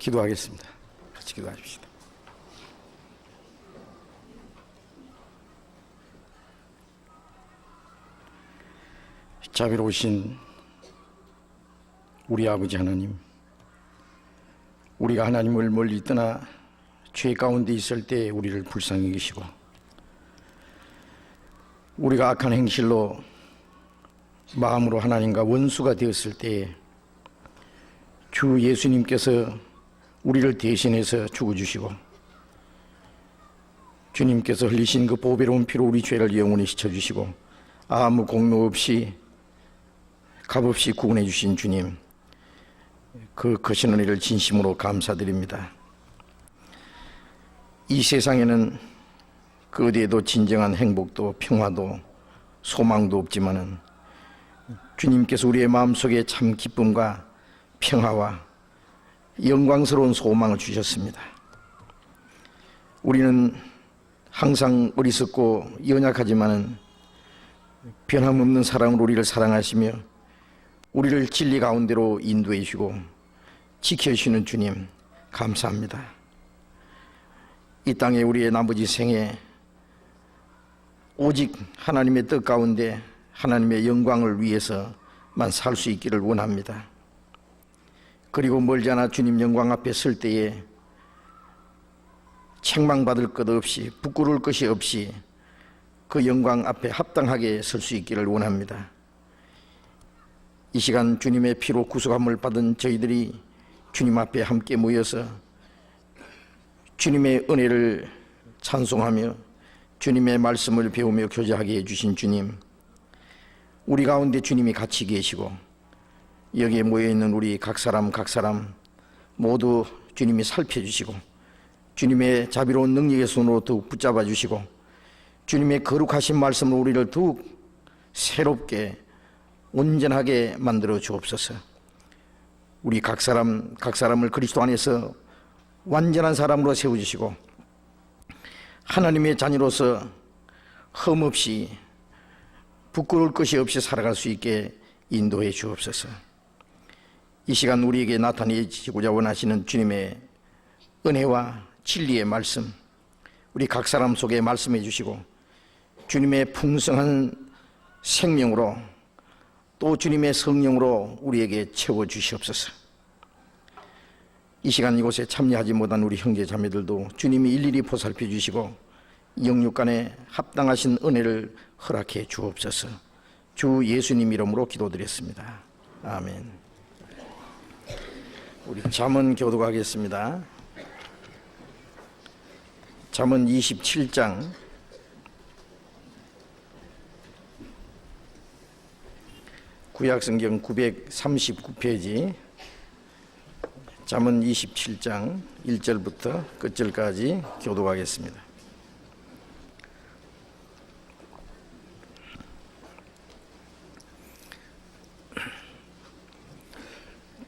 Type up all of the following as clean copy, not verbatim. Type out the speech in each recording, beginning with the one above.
기도하겠습니다. 같이 기도하십시다. 자비로우신 우리 아버지 하나님, 우리가 하나님을 멀리 떠나 죄 가운데 있을 때 우리를 불쌍히 여기시고, 우리가 악한 행실로 마음으로 하나님과 원수가 되었을 때에 주 예수님께서 우리를 대신해서 죽어주시고, 주님께서 흘리신 그 보배로운 피로 우리 죄를 영원히 씻어주시고 아무 공로 없이 값없이 구원해 주신 주님, 그 크신 은혜를 진심으로 감사드립니다. 이 세상에는 그 어디에도 진정한 행복도 평화도 소망도 없지만은 주님께서 우리의 마음속에 참 기쁨과 평화와 영광스러운 소망을 주셨습니다. 우리는 항상 어리석고 연약하지만은 변함없는 사랑으로 우리를 사랑하시며 우리를 진리 가운데로 인도해 주시고 지켜주시는 주님, 감사합니다. 이 땅에 우리의 나머지 생에 오직 하나님의 뜻 가운데 하나님의 영광을 위해서만 살 수 있기를 원합니다. 그리고 멀지 않아 주님 영광 앞에 설 때에 책망받을 것 없이, 부끄러울 것이 없이 그 영광 앞에 합당하게 설 수 있기를 원합니다. 이 시간 주님의 피로 구속함을 받은 저희들이 주님 앞에 함께 모여서 주님의 은혜를 찬송하며 주님의 말씀을 배우며 교제하게 해주신 주님, 우리 가운데 주님이 같이 계시고 여기에 모여있는 우리 각 사람 모두 주님이 살펴주시고 주님의 자비로운 능력의 손으로 더욱 붙잡아 주시고 주님의 거룩하신 말씀으로 우리를 더욱 새롭게 온전하게 만들어 주옵소서. 우리 각 사람을 그리스도 안에서 완전한 사람으로 세워주시고 하나님의 자녀로서 흠없이 부끄러울 것이 없이 살아갈 수 있게 인도해 주옵소서. 이 시간 우리에게 나타내시고자 원하시는 주님의 은혜와 진리의 말씀, 우리 각 사람 속에 말씀해 주시고 주님의 풍성한 생명으로 또 주님의 성령으로 우리에게 채워 주시옵소서. 이 시간 이곳에 참여하지 못한 우리 형제 자매들도 주님이 일일이 보살펴 주시고 영육간에 합당하신 은혜를 허락해 주옵소서. 주 예수님 이름으로 기도드렸습니다. 아멘. 우리 잠언 교독하겠습니다. 잠언 27장 구약성경 939페이지 잠언 27장 1절부터 끝절까지 교독하겠습니다.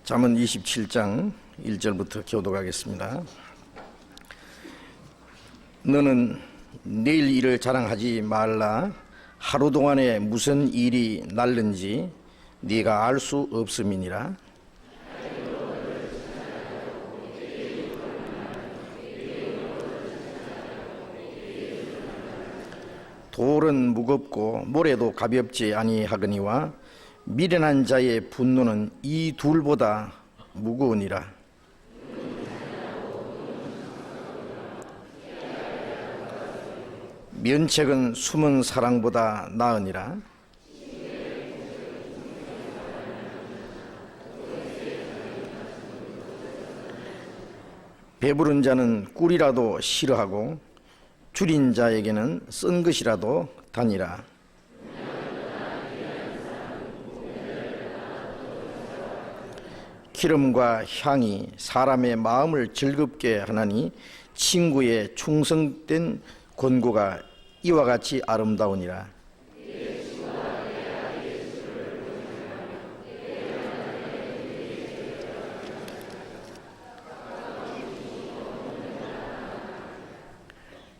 잠언 27장 1절부터 교독하겠습니다. 너는 내일 일을 자랑하지 말라. 하루 동안에 무슨 일이 날는지 네가 알 수 없음이니라. 돌은 무겁고 모래도 가볍지 아니하거니와 미련한 자의 분노는 이 둘보다 무거우니라. 면책은 숨은 사랑보다 나으니라. 배부른 자는 꿀이라도 싫어하고 줄인 자에게는 쓴 것이라도 다니라. 기름과 향이 사람의 마음을 즐겁게 하나니 친구의 충성된 권고가 이와 같이 아름다우니라.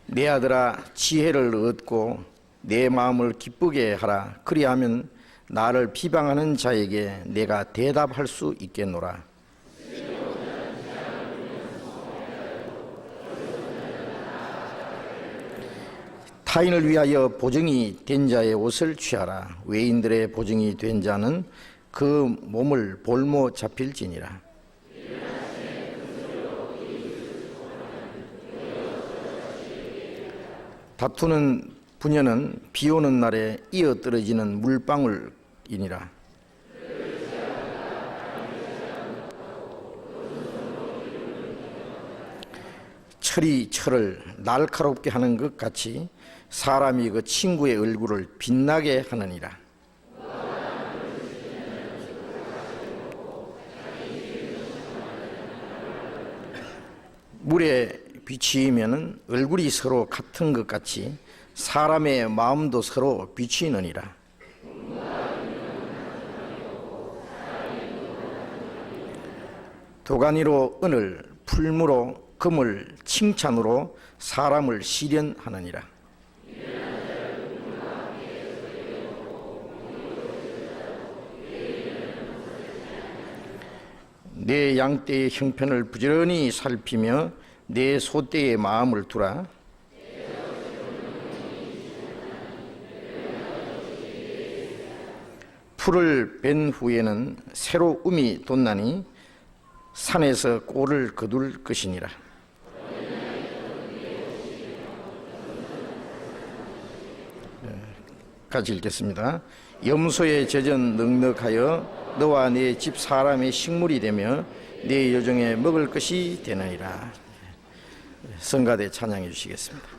내 아들아, 지혜를 얻고 내 마음을 기쁘게 하라. 그리하면 나를 비방하는 자에게 내가 대답할 수 있겠노라. 타인을 위하여 보증이 된 자의 옷을 취하라. 외인들의 보증이 된 자는 그 몸을 볼모 잡힐지니라. 다투는 부녀는 비 오는 날에 이어 떨어지는 물방울이니라. 철이 철을 날카롭게 하는 것 같이 사람이 그 친구의 얼굴을 빛나게 하느니라. 물에 비치이면은 얼굴이 서로 같은 것 같이 사람의 마음도 서로 비치느니라. 도가니로 은을, 풀무로 금을, 칭찬으로 사람을 시련하느니라. 내 양떼의 형편을 부지런히 살피며 내 소떼의 마음을 두라. 풀을 벤 후에는 새로 음이 돋나니 산에서 꼴을 거둘 것이니라. 같이 읽겠습니다. 염소의 젖은 넉넉하여 너와 네 집 사람의 식물이 되며 네 여종의 먹을 것이 되느니라. 성가대 찬양해 주시겠습니다.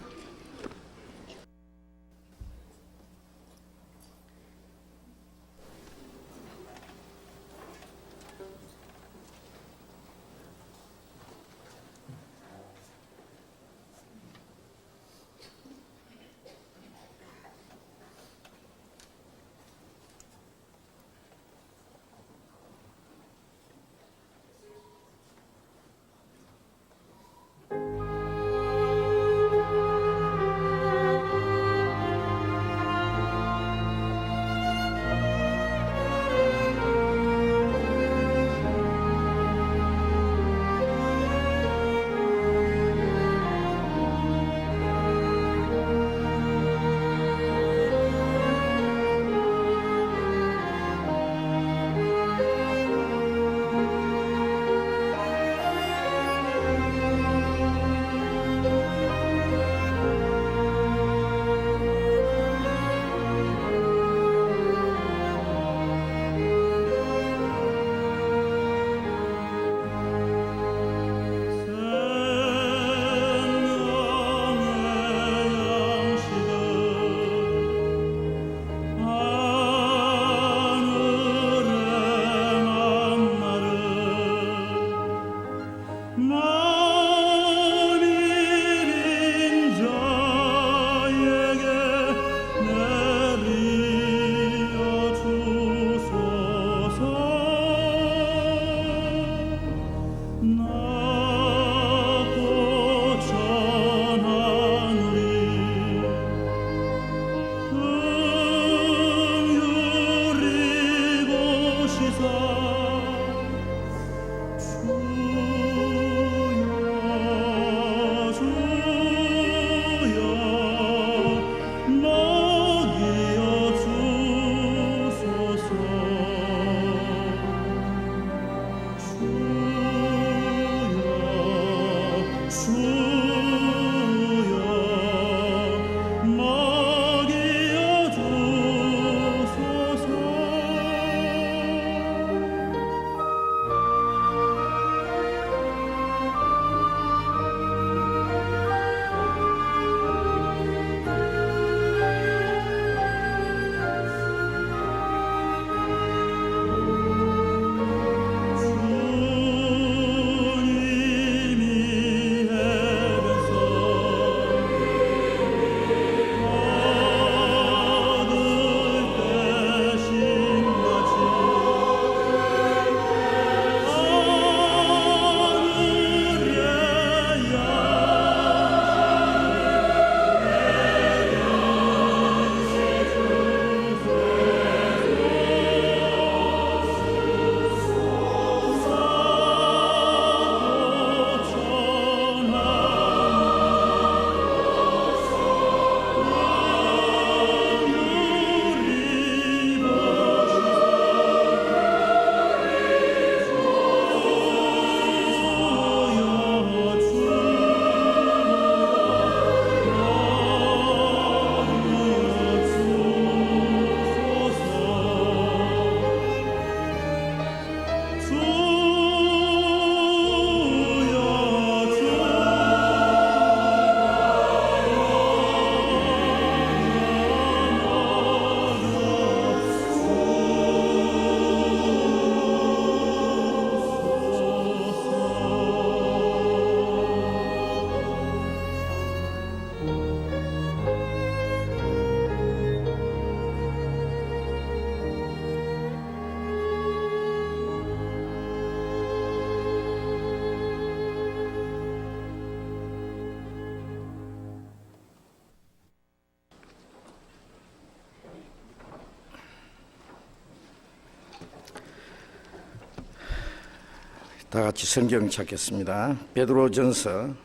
다 같이 성경 찾겠습니다. 베드로전서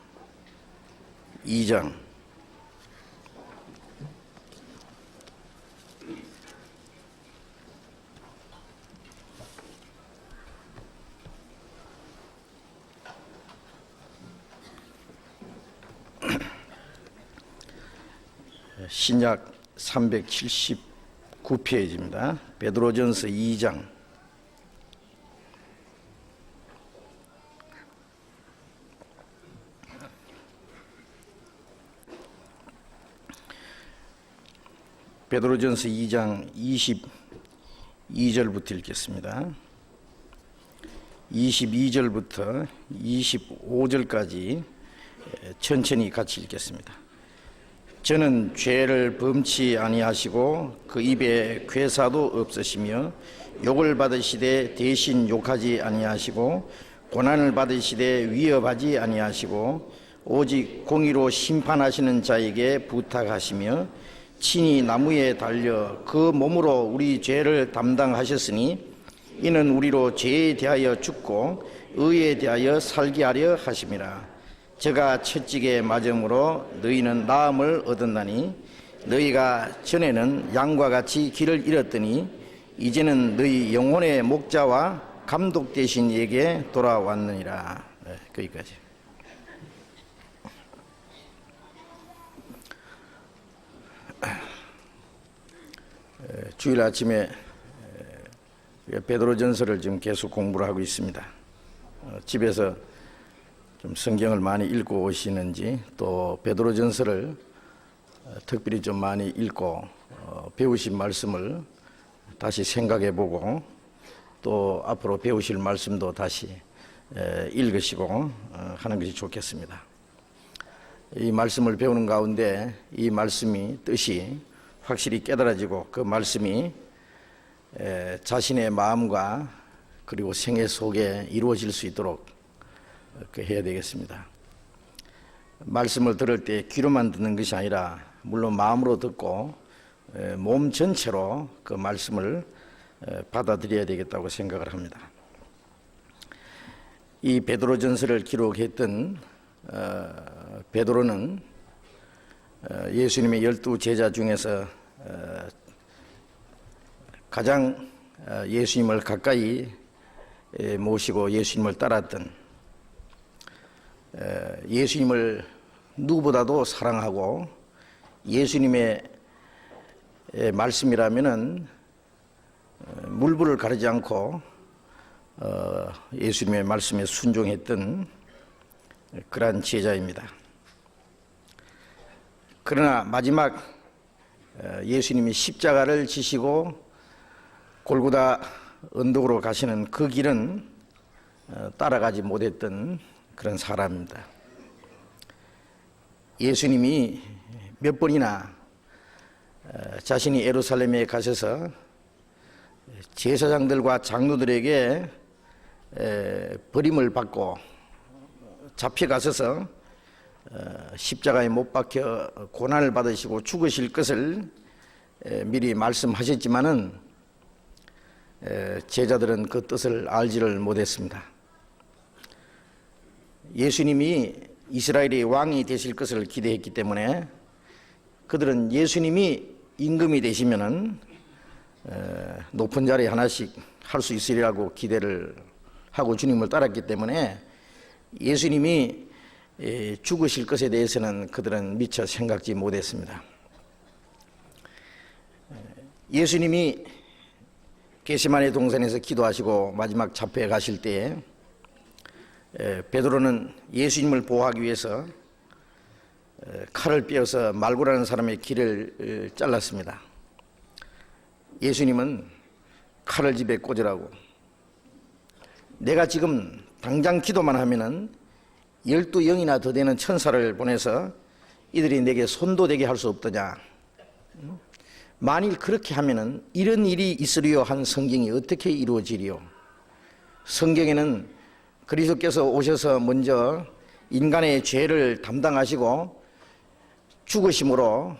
2장. 신약 379페이지입니다. 베드로전서 2장. 베드로전서 2장 22절부터 읽겠습니다. 22절부터 25절까지 천천히 같이 읽겠습니다. 저는 죄를 범치 아니하시고 그 입에 괴사도 없으시며 욕을 받으시되 대신 욕하지 아니하시고 고난을 받으시되 위협하지 아니하시고 오직 공의로 심판하시는 자에게 부탁하시며 친히 나무에 달려 그 몸으로 우리 죄를 담당하셨으니 이는 우리로 죄에 대하여 죽고 의에 대하여 살게 하려 하심이라. 저가 채찍에 맞음으로 너희는 나음을 얻었나니 너희가 전에는 양과 같이 길을 잃었더니 이제는 너희 영혼의 목자와 감독 되신 이에게 돌아왔느니라. 네, 거기까지. 주일 아침에 베드로전서를 지금 계속 공부를 하고 있습니다. 집에서 좀 성경을 많이 읽고 오시는지, 또 베드로전서를 특별히 좀 많이 읽고 배우신 말씀을 다시 생각해 보고 또 앞으로 배우실 말씀도 다시 읽으시고 하는 것이 좋겠습니다. 이 말씀을 배우는 가운데 이 말씀이 뜻이 확실히 깨달아지고 그 말씀이 자신의 마음과 그리고 생애 속에 이루어질 수 있도록 해야 되겠습니다. 말씀을 들을 때 귀로만 듣는 것이 아니라 물론 마음으로 듣고 몸 전체로 그 말씀을 받아들여야 되겠다고 생각을 합니다. 이 베드로전서를 기록했던 베드로는 예수님의 12 제자 중에서 가장 예수님을 가까이 모시고 예수님을 따랐던, 예수님을 누구보다도 사랑하고 예수님의 말씀이라면은 물불을 가리지 않고 예수님의 말씀에 순종했던 그러한 제자입니다. 그러나 마지막 예수님이 십자가를 지시고 골고다 언덕으로 가시는 그 길은 따라가지 못했던 그런 사람입니다. 예수님이 몇 번이나 자신이 예루살렘에 가셔서 제사장들과 장로들에게 버림을 받고 잡혀가셔서 십자가에 못 박혀 고난을 받으시고 죽으실 것을 미리 말씀하셨지만은 제자들은 그 뜻을 알지를 못했습니다. 예수님이 이스라엘의 왕이 되실 것을 기대했기 때문에 그들은 예수님이 임금이 되시면은 높은 자리에 하나씩 할 수 있으리라고 기대를 하고 주님을 따랐기 때문에 예수님이 죽으실 것에 대해서는 그들은 미처 생각지 못했습니다. 예수님이 겟세마네 동산에서 기도하시고 마지막 잡혀에 가실 때에 베드로는 예수님을 보호하기 위해서 칼을 빼어서 말고라는 사람의 길을 잘랐습니다. 예수님은 칼을 집에 꽂으라고, 내가 지금 당장 기도만 하면은 12영이나 더 되는 천사를 보내서 이들이 내게 손도 대게 할 수 없더냐. 만일 그렇게 하면은 이런 일이 있으리요 한 성경이 어떻게 이루어지리요. 성경에는 그리스도께서 오셔서 먼저 인간의 죄를 담당하시고 죽으심으로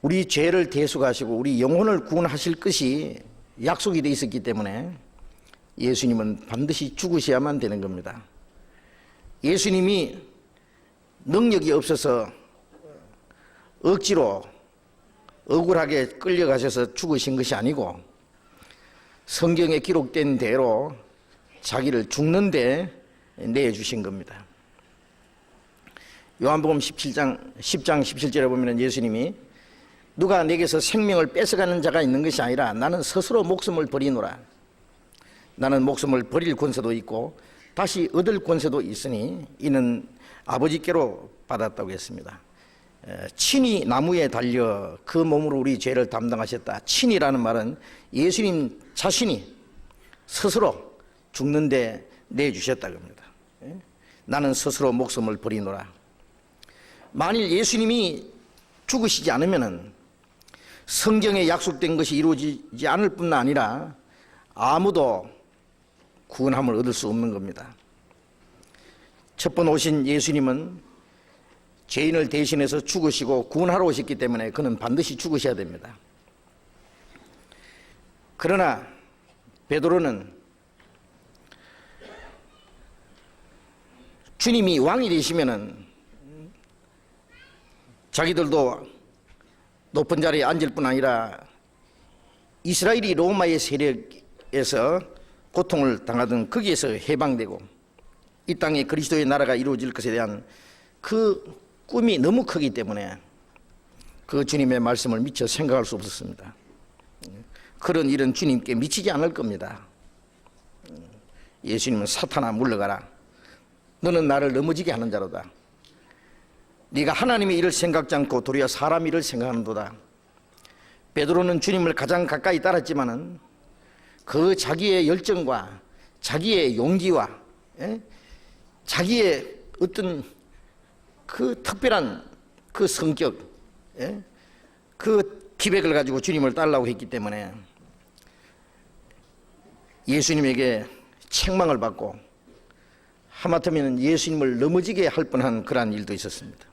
우리 죄를 대속하시고 우리 영혼을 구원하실 것이 약속이 되어 있었기 때문에 예수님은 반드시 죽으셔야만 되는 겁니다. 예수님이 능력이 없어서 억지로 억울하게 끌려가셔서 죽으신 것이 아니고 성경에 기록된 대로 자기를 죽는데 내주신 겁니다. 요한복음 10장 17절에 보면 예수님이 누가 내게서 생명을 뺏어가는 자가 있는 것이 아니라 나는 스스로 목숨을 버리노라. 나는 목숨을 버릴 권세도 있고 다시 얻을 권세도 있으니 이는 아버지께로 받았다고 했습니다. 친히 나무에 달려 그 몸으로 우리 죄를 담당하셨다. 친이라는 말은 예수님 자신이 스스로 죽는데 내주셨다고 합니다. 나는 스스로 목숨을 버리노라. 만일 예수님이 죽으시지 않으면 성경에 약속된 것이 이루어지지 않을 뿐만 아니라 아무도 구원함을 얻을 수 없는 겁니다. 첫 번 오신 예수님은 죄인을 대신해서 죽으시고 구원하러 오셨기 때문에 그는 반드시 죽으셔야 됩니다. 그러나 베드로는 주님이 왕이 되시면은 자기들도 높은 자리에 앉을 뿐 아니라 이스라엘이 로마의 세력에서 고통을 당하던 거기에서 해방되고 이 땅에 그리스도의 나라가 이루어질 것에 대한 그 꿈이 너무 크기 때문에 그 주님의 말씀을 미처 생각할 수 없었습니다. 그런 일은 주님께 미치지 않을 겁니다. 예수님은 사탄아 물러가라. 너는 나를 넘어지게 하는 자로다. 네가 하나님의 일을 생각지 않고 도리어 사람 일을 생각하는도다. 베드로는 주님을 가장 가까이 따랐지만은 그 자기의 열정과 자기의 용기와 자기의 어떤 그 특별한 그 성격, 그 기백을 가지고 주님을 따르려고 했기 때문에 예수님에게 책망을 받고 하마터면 예수님을 넘어지게 할 뻔한 그러한 일도 있었습니다.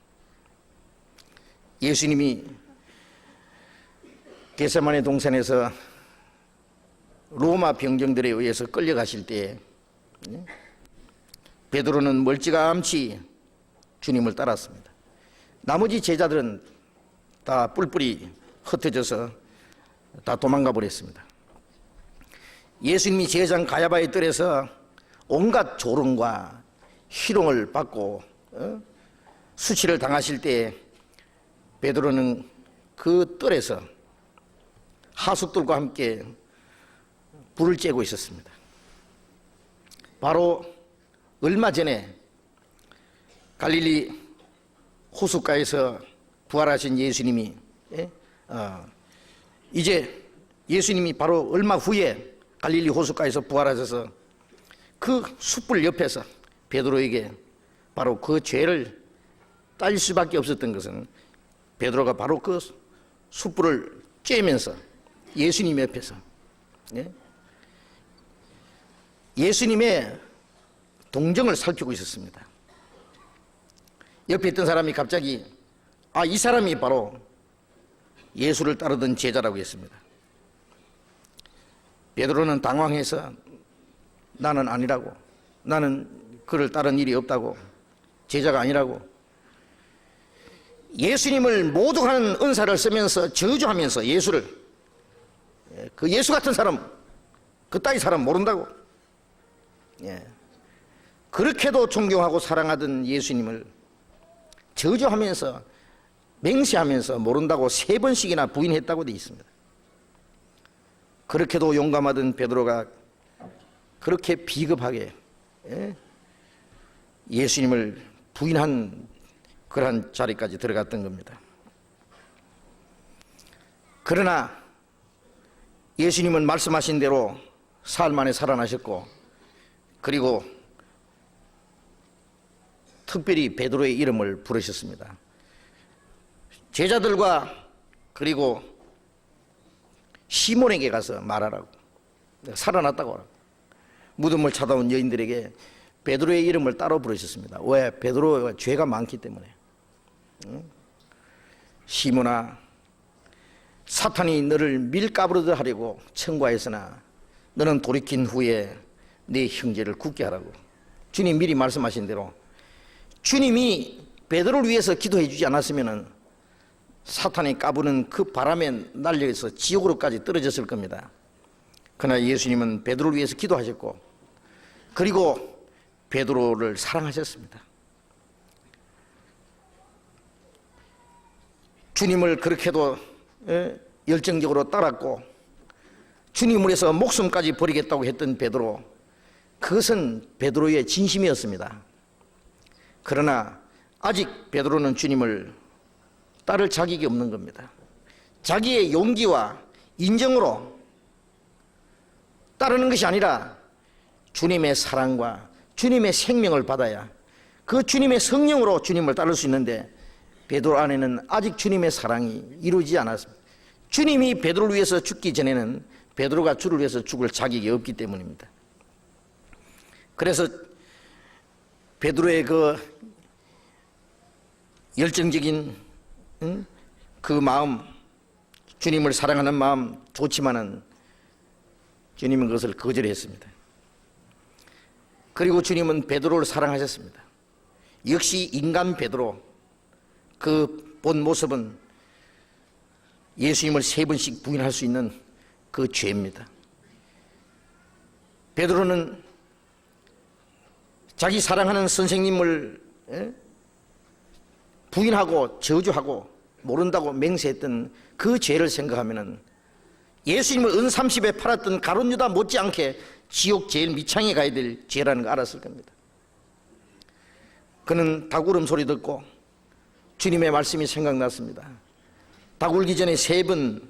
예수님이 겟세마네 동산에서 로마 병정들에 의해서 끌려가실 때 베드로는 멀찌감치 주님을 따랐습니다. 나머지 제자들은 다 뿔뿔이 흩어져서 다 도망가 버렸습니다. 예수님이 제사장 가야바의 뜰에서 온갖 조롱과 희롱을 받고 수치를 당하실 때 베드로는 그 뜰에서 하숙들과 함께 불을 쬐고 있었습니다. 바로 얼마 전에 갈릴리 호숫가에서 부활하신 예수님이 이제 예수님이 바로 얼마 후에 갈릴리 호숫가에서 부활하셔서 그 숯불 옆에서 베드로에게 바로 그 죄를 따질 수밖에 없었던 것은 베드로가 바로 그 숯불을 쬐면서 예수님 옆에서 예수님의 동정을 살피고 있었습니다. 옆에 있던 사람이 갑자기 이 사람이 바로 예수를 따르던 제자라고 했습니다. 베드로는 당황해서 나는 아니라고, 나는 그를 따른 일이 없다고, 제자가 아니라고, 예수님을 모독하는 은사를 쓰면서 저주하면서 예수를, 그 예수 같은 사람, 그따위 사람 모른다고, 그렇게도 존경하고 사랑하던 예수님을 저주하면서 맹세하면서 모른다고 3번씩이나 부인했다고 되어 있습니다. 그렇게도 용감하던 베드로가 그렇게 비겁하게 예수님을 부인한 그러한 자리까지 들어갔던 겁니다. 그러나 예수님은 말씀하신 대로 사흘 만에 살아나셨고, 그리고 특별히 베드로의 이름을 부르셨습니다. 제자들과 그리고 시몬에게 가서 말하라고, 살아났다고 하라고. 무덤을 찾아온 여인들에게 베드로의 이름을 따로 부르셨습니다. 왜? 베드로가 죄가 많기 때문에. 시몬아, 사탄이 너를 밀가부르듯 하려고 청구하였으나 너는 돌이킨 후에 내 형제를 굳게 하라고. 주님 미리 말씀하신 대로 주님이 베드로를 위해서 기도해 주지 않았으면 사탄이 까부는 그 바람에 날려서 지옥으로까지 떨어졌을 겁니다. 그러나 예수님은 베드로를 위해서 기도하셨고 그리고 베드로를 사랑하셨습니다. 주님을 그렇게도 열정적으로 따랐고 주님을 위해서 목숨까지 버리겠다고 했던 베드로, 그것은 베드로의 진심이었습니다. 그러나 아직 베드로는 주님을 따를 자격이 없는 겁니다. 자기의 용기와 인정으로 따르는 것이 아니라 주님의 사랑과 주님의 생명을 받아야 그 주님의 성령으로 주님을 따를 수 있는데 베드로 안에는 아직 주님의 사랑이 이루어지지 않았습니다. 주님이 베드로를 위해서 죽기 전에는 베드로가 주를 위해서 죽을 자격이 없기 때문입니다. 그래서 베드로의 그 열정적인 그 마음, 주님을 사랑하는 마음 좋지만은 주님은 그것을 거절했습니다. 그리고 주님은 베드로를 사랑하셨습니다. 역시 인간 베드로, 그 본 모습은 예수님을 3번씩 부인할 수 있는 그 죄입니다. 베드로는 자기 사랑하는 선생님을 부인하고 저주하고 모른다고 맹세했던 그 죄를 생각하면 예수님을 은30에 팔았던 가룟 유다 못지않게 지옥 제일 밑창에 가야 될 죄라는 거 알았을 겁니다. 그는 닭 울음소리 듣고 주님의 말씀이 생각났습니다. 닭 울기 전에 3번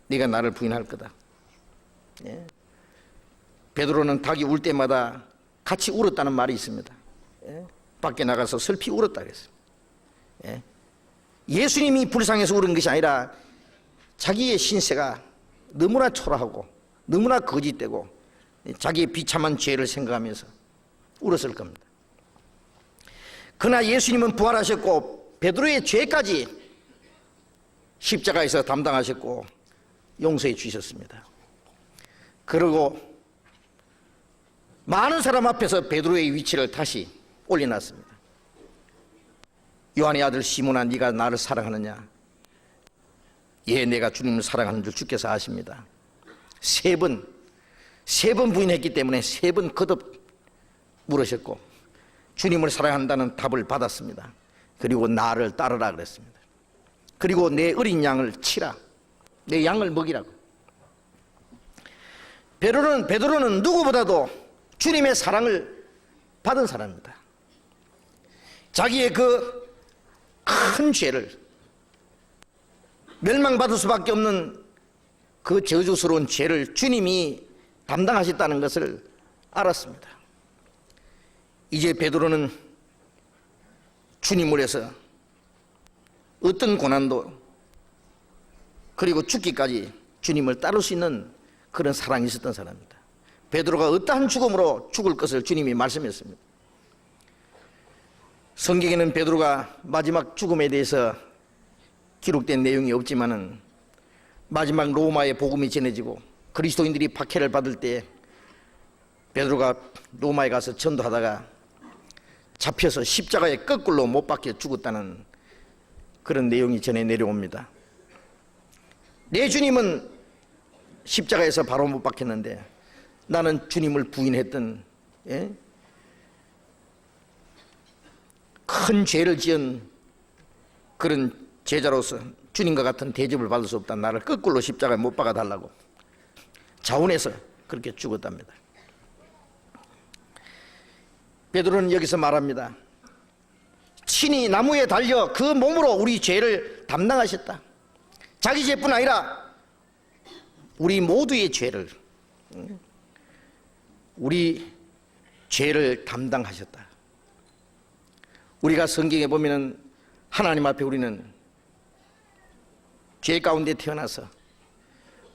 네가 나를 부인할 거다. 예. 베드로는 닭이 울 때마다 같이 울었다는 말이 있습니다. 예. 밖에 나가서 슬피 울었다 그랬습니다. 예. 예수님이 불쌍해서 울은 것이 아니라 자기의 신세가 너무나 초라하고 너무나 거짓되고 자기의 비참한 죄를 생각하면서 울었을 겁니다. 그러나 예수님은 부활하셨고 베드로의 죄까지 십자가에서 담당하셨고 용서해 주셨습니다. 그리고 많은 사람 앞에서 베드로의 위치를 다시 올려놨습니다. 요한의 아들 시몬아, 네가 나를 사랑하느냐? 예, 내가 주님을 사랑하는 줄 주께서 아십니다. 3번 부인했기 때문에 3번 거듭 물으셨고 주님을 사랑한다는 답을 받았습니다. 그리고 나를 따르라 그랬습니다. 그리고 내 어린 양을 치라, 내 양을 먹이라고. 베드로는 누구보다도 주님의 사랑을 받은 사람입니다. 자기의 그 큰 죄를, 멸망받을 수밖에 없는 그 저주스러운 죄를 주님이 담당하셨다는 것을 알았습니다. 이제 베드로는 주님을 위해서 어떤 고난도 그리고 죽기까지 주님을 따를 수 있는 그런 사랑이 있었던 사람입니다. 베드로가 어떠한 죽음으로 죽을 것을 주님이 말씀했습니다. 성경에는 베드로가 마지막 죽음에 대해서 기록된 내용이 없지만은 마지막 로마의 복음이 전해지고 그리스도인들이 박해를 받을 때 베드로가 로마에 가서 전도하다가 잡혀서 십자가에 거꾸로 못 박혀 죽었다는 그런 내용이 전해 내려옵니다. 내 주님은 십자가에서 바로 못 박혔는데 나는 주님을 부인했던 큰 죄를 지은 그런 제자로서 주님과 같은 대접을 받을 수 없다. 나를 거꾸로 십자가에 못 박아달라고 자원해서 그렇게 죽었답니다. 베드로는 여기서 말합니다. 친히 나무에 달려 그 몸으로 우리 죄를 담당하셨다. 자기 죄뿐 아니라 우리 모두의 죄를, 우리 죄를 담당하셨다. 우리가 성경에 보면은 하나님 앞에 우리는 죄 가운데 태어나서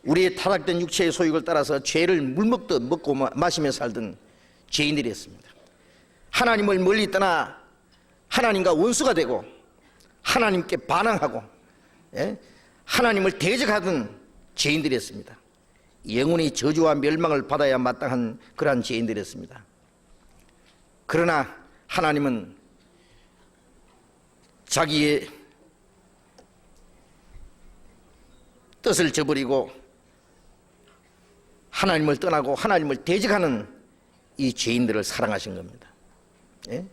우리의 타락된 육체의 소욕을 따라서 죄를 물먹듯 먹고 마시며 살던 죄인들이었습니다. 하나님을 멀리 떠나 하나님과 원수가 되고 하나님께 반항하고 하나님을 대적하던 죄인들이었습니다. 영원히 저주와 멸망을 받아야 마땅한 그러한 죄인들이었습니다. 그러나 하나님은 자기의 뜻을 저버리고 하나님을 떠나고 하나님을 대적하는 이 죄인들을 사랑하신 겁니다. 예?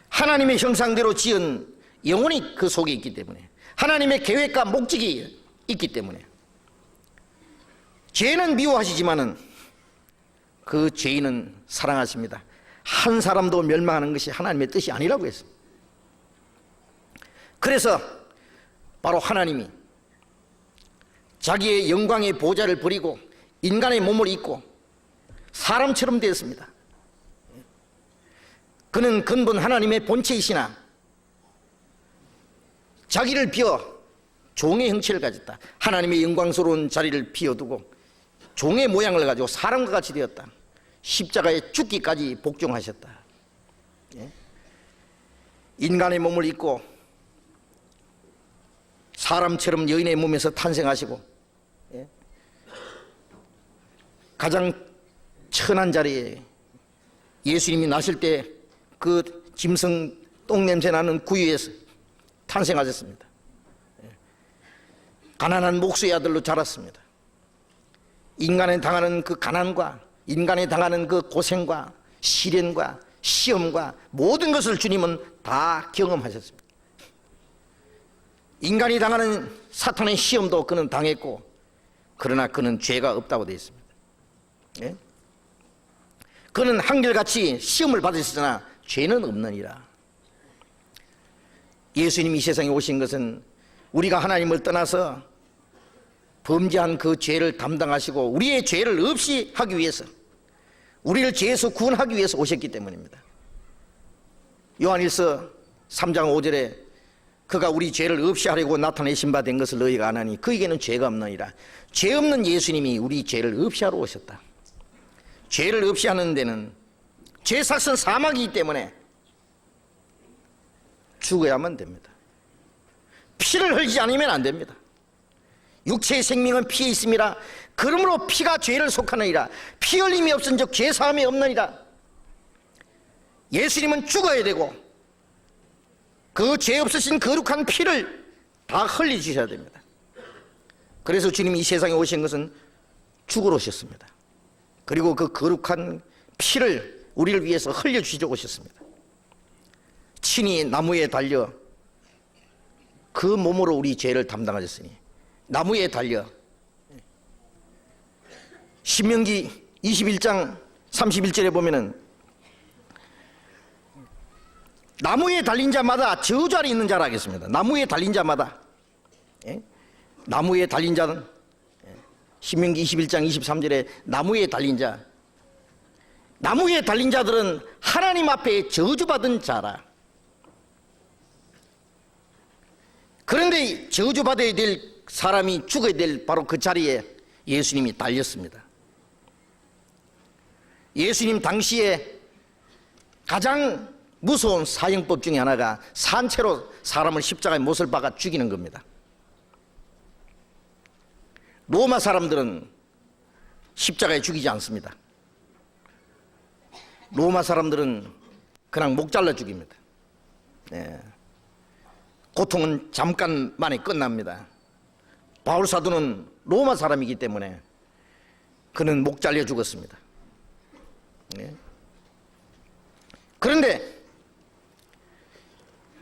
하나님의 형상대로 지은 영혼이 그 속에 있기 때문에, 하나님의 계획과 목적이 있기 때문에 죄는 미워하시지만은 그 죄인은 사랑하십니다. 한 사람도 멸망하는 것이 하나님의 뜻이 아니라고 했습니다. 그래서 바로 하나님이 자기의 영광의 보좌를 버리고 인간의 몸을 입고 사람처럼 되었습니다. 그는 근본 하나님의 본체이시나 자기를 비워 종의 형체를 가졌다. 하나님의 영광스러운 자리를 비워두고 종의 모양을 가지고 사람과 같이 되었다. 십자가에 죽기까지 복종하셨다. 인간의 몸을 입고 사람처럼 여인의 몸에서 탄생하시고 가장 천한 자리에 예수님이 나실 때 그 짐승 똥냄새 나는 구유에서 탄생하셨습니다. 가난한 목수의 아들로 자랐습니다. 인간에 당하는 그 가난과 인간에 당하는 그 고생과 시련과 시험과 모든 것을 주님은 다 경험하셨습니다. 인간이 당하는 사탄의 시험도 그는 당했고, 그러나 그는 죄가 없다고 되어 있습니다. 예? 그는 한결같이 시험을 받으셨으나 죄는 없느니라. 예수님이 이 세상에 오신 것은 우리가 하나님을 떠나서 범죄한 그 죄를 담당하시고 우리의 죄를 없이 하기 위해서, 우리를 죄에서 구원하기 위해서 오셨기 때문입니다. 요한일서 3장 5절에 그가 우리 죄를 없이 하려고 나타내신 바 된 것을 너희가 아나니 그에게는 죄가 없느니라. 죄 없는 예수님이 우리 죄를 없이 하러 오셨다. 죄를 없이 하는 데는 죄 삭은 사망이기 때문에 죽어야만 됩니다. 피를 흘리지 않으면 안 됩니다. 육체의 생명은 피에 있습니다. 그러므로 피가 죄를 속하느니라. 피 흘림이 없은즉 죄 사함이 없느니라. 예수님은 죽어야 되고 그 죄 없으신 거룩한 피를 다 흘려주셔야 됩니다. 그래서 주님이 이 세상에 오신 것은 죽으러 오셨습니다. 그리고 그 거룩한 피를 우리를 위해서 흘려주시러 오셨습니다. 친히 나무에 달려 그 몸으로 우리 죄를 담당하셨으니, 나무에 달려 신명기 21장 31절에 보면은 나무에 달린 자마다 저주 아래 있는 자라 하겠습니다. 나무에 달린 자마다, 나무에 달린 자는 신명기 21장 23절에 나무에 달린 자, 나무에 달린 자들은 하나님 앞에 저주받은 자라. 그런데 저주받아야 될 사람이 죽어야 될 바로 그 자리에 예수님이 달렸습니다. 예수님 당시에 가장 무서운 사형법 중에 하나가 산채로 사람을 십자가에 못을 박아 죽이는 겁니다. 로마 사람들은 십자가에 죽이지 않습니다. 로마 사람들은 그냥 목 잘라 죽입니다. 고통은 잠깐 만에 끝납니다. 바울 사도는 로마 사람이기 때문에 그는 목 잘려 죽었습니다. 그런데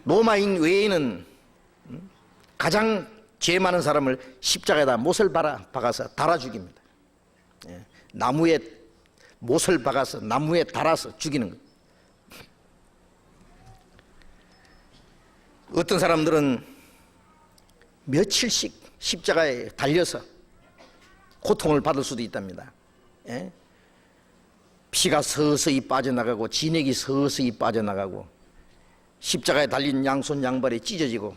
로마인 외에는 가장 죄 많은 사람을 십자가에다 못을 박아서 달아 죽입니다. 나무에 못을 박아서 나무에 달아서 죽이는 거예요. 어떤 사람들은 며칠씩 십자가에 달려서 고통을 받을 수도 있답니다. 피가 서서히 빠져나가고 진액이 서서히 빠져나가고 십자가에 달린 양손 양발이 찢어지고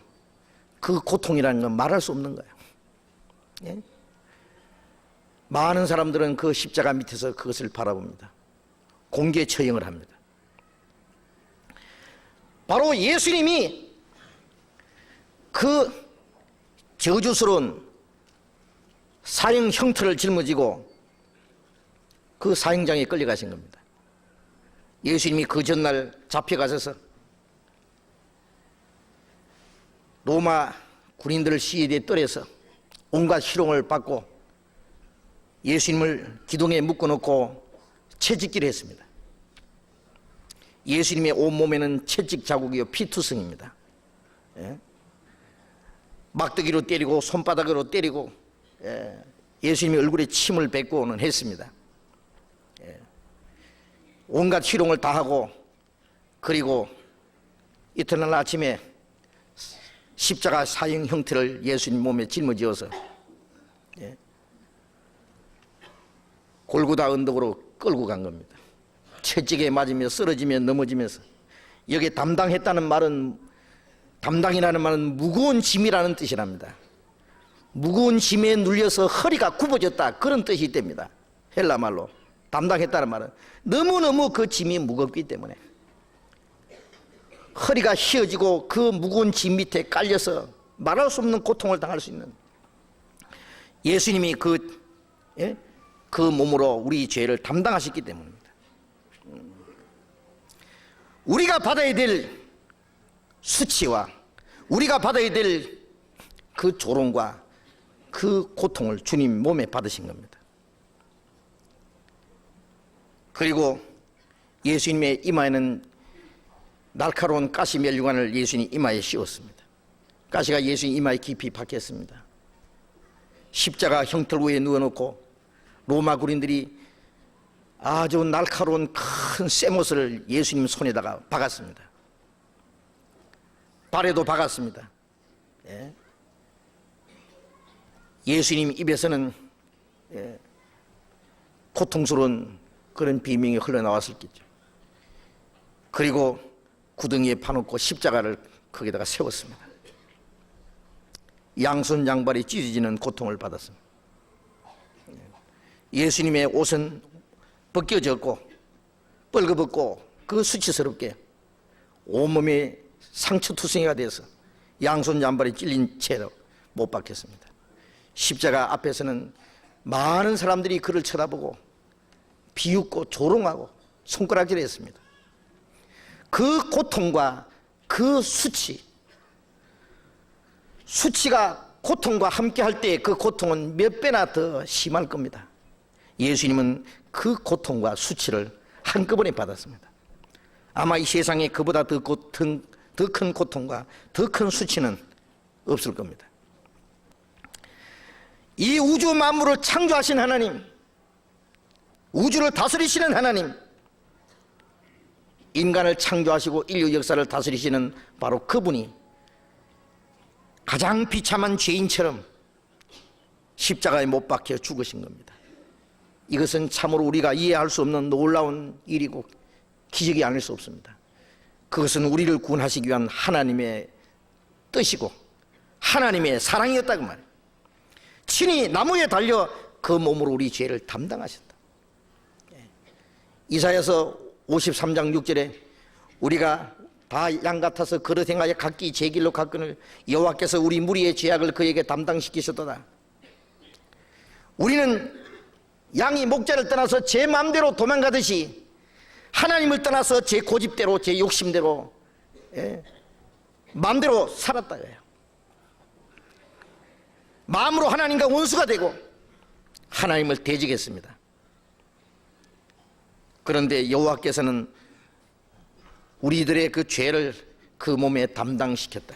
그 고통이라는 건 말할 수 없는 거예요. 많은 사람들은 그 십자가 밑에서 그것을 바라봅니다. 공개 처형을 합니다. 바로 예수님이 그 저주스러운 사형 형틀을 짊어지고 그 사형장에 끌려가신 겁니다. 예수님이 그 전날 잡혀가셔서 로마 군인들 시위대에 떨어서 온갖 희롱을 받고 예수님을 기둥에 묶어놓고 채찍질을 했습니다. 예수님의 온몸에는 채찍 자국이요 피투성입니다. 막대기로 때리고 손바닥으로 때리고 예수님의 얼굴에 침을 뱉고는 했습니다. 온갖 희롱을 다 하고 그리고 이튿날 아침에 십자가 사형 형태를 예수님 몸에 짊어지어서 골고다 언덕으로 끌고 간 겁니다. 채찍에 맞으며 쓰러지며 넘어지면서 여기에 담당했다는 말은 담당이라는 말은 무거운 짐이라는 뜻이랍니다. 무거운 짐에 눌려서 허리가 굽어졌다 그런 뜻이 됩니다. 헬라 말로 담당했다는 말은 너무너무 그 짐이 무겁기 때문에 허리가 휘어지고 그 무거운 짐 밑에 깔려서 말할 수 없는 고통을 당할 수 있는 예수님이 그 몸으로 우리 죄를 담당하셨기 때문입니다. 우리가 받아야 될 수치와 우리가 받아야 될 그 조롱과 그 고통을 주님 몸에 받으신 겁니다. 그리고 예수님의 이마에는 날카로운 가시 멸류관을 예수님 이마에 씌웠습니다. 가시가 예수님 이마에 깊이 박혔습니다. 십자가 형틀 위에 누워놓고 로마 군인들이 아주 날카로운 큰 쇠못을 예수님 손에다가 박았습니다. 발에도 박았습니다. 예수님 입에서는 고통스러운 그런 비명이 흘러나왔었겠죠. 그리고 구덩이에 파놓고 십자가를 거기다가 세웠습니다. 양손 양발이 찢어지는 고통을 받았습니다. 예수님의 옷은 벗겨졌고 뻘거벗고 그 수치스럽게 온몸에 상처투성이가 돼서 양손 양발이 찔린 채로 못 박혔습니다. 십자가 앞에서는 많은 사람들이 그를 쳐다보고 비웃고 조롱하고 손가락질했습니다. 그 고통과 그 수치가 고통과 함께 할 때 그 고통은 몇 배나 더 심할 겁니다. 예수님은 그 고통과 수치를 한꺼번에 받았습니다. 아마 이 세상에 그보다 더 큰 고통과 더 큰 수치는 없을 겁니다. 이 우주 만물을 창조하신 하나님, 우주를 다스리시는 하나님, 인간을 창조하시고 인류 역사를 다스리시는 바로 그분이 가장 비참한 죄인처럼 십자가에 못 박혀 죽으신 겁니다. 이것은 참으로 우리가 이해할 수 없는 놀라운 일이고 기적이 아닐 수 없습니다. 그것은 우리를 구원하시기 위한 하나님의 뜻이고 하나님의 사랑이었다고 말이에요. 친히 나무에 달려 그 몸으로 우리 죄를 담당하셨다. 이사야서 53장 6절에 우리가 다 양 같아서 그릇 행하여 각기 제 길로 갔거늘 여호와께서 우리 무리의 죄악을 그에게 담당시키셨도다. 우리는 양이 목자를 떠나서 제 마음대로 도망가듯이 하나님을 떠나서 제 고집대로 제 욕심대로 마음대로 살았다 그래요. 마음으로 하나님과 원수가 되고 하나님을 대적했습니다. 그런데 여호와께서는 우리들의 그 죄를 그 몸에 담당시켰다.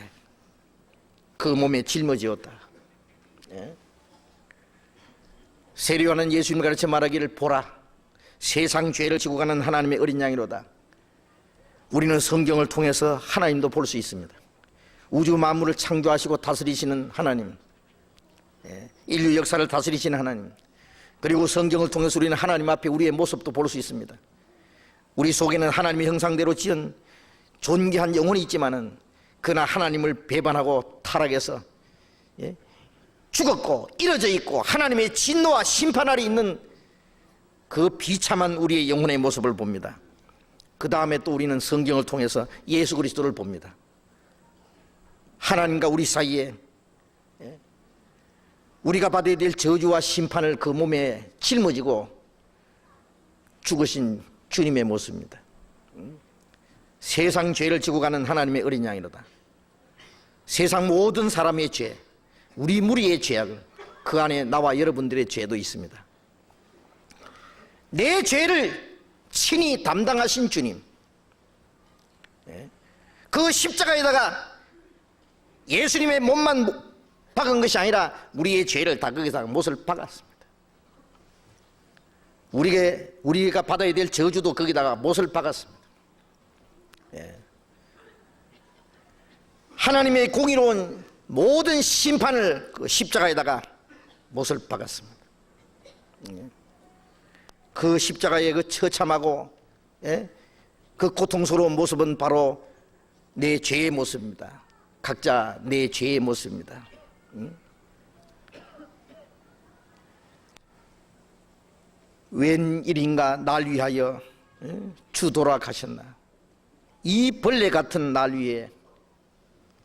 그 몸에 짊어지었다. 세례요한은 예수님을 가르쳐 말하기를 보라 세상 죄를 지고 가는 하나님의 어린 양이로다. 우리는 성경을 통해서 하나님도 볼 수 있습니다. 우주 만물을 창조하시고 다스리시는 하나님, 인류 역사를 다스리시는 하나님, 그리고 성경을 통해서 우리는 하나님 앞에 우리의 모습도 볼 수 있습니다. 우리 속에는 하나님의 형상대로 지은 존귀한 영혼이 있지만은 그러나 하나님을 배반하고 타락해서 죽었고 이어져 있고 하나님의 진노와 심판 아래 있는 그 비참한 우리의 영혼의 모습을 봅니다. 그 다음에 또 우리는 성경을 통해서 예수 그리스도를 봅니다. 하나님과 우리 사이에 우리가 받아야 될 저주와 심판을 그 몸에 짊어지고 죽으신 주님의 모습입니다. 세상 죄를 지고 가는 하나님의 어린 양이로다. 세상 모든 사람의 죄, 우리 무리의 죄악을, 그 안에 나와 여러분들의 죄도 있습니다. 내 죄를 친히 담당하신 주님, 그 십자가에다가 예수님의 몸만 박은 것이 아니라 우리의 죄를 다 거기다가 못을 박았습니다. 우리가 받아야 될 저주도 거기다가 못을 박았습니다. 하나님의 공의로운 모든 심판을 그 십자가에다가 못을 박았습니다. 그 십자가의 그 처참하고 그 고통스러운 모습은 바로 내 죄의 모습입니다. 각자 내 죄의 모습입니다. 웬일인가 날 위하여 주 돌아가셨나? 이 벌레 같은 날 위에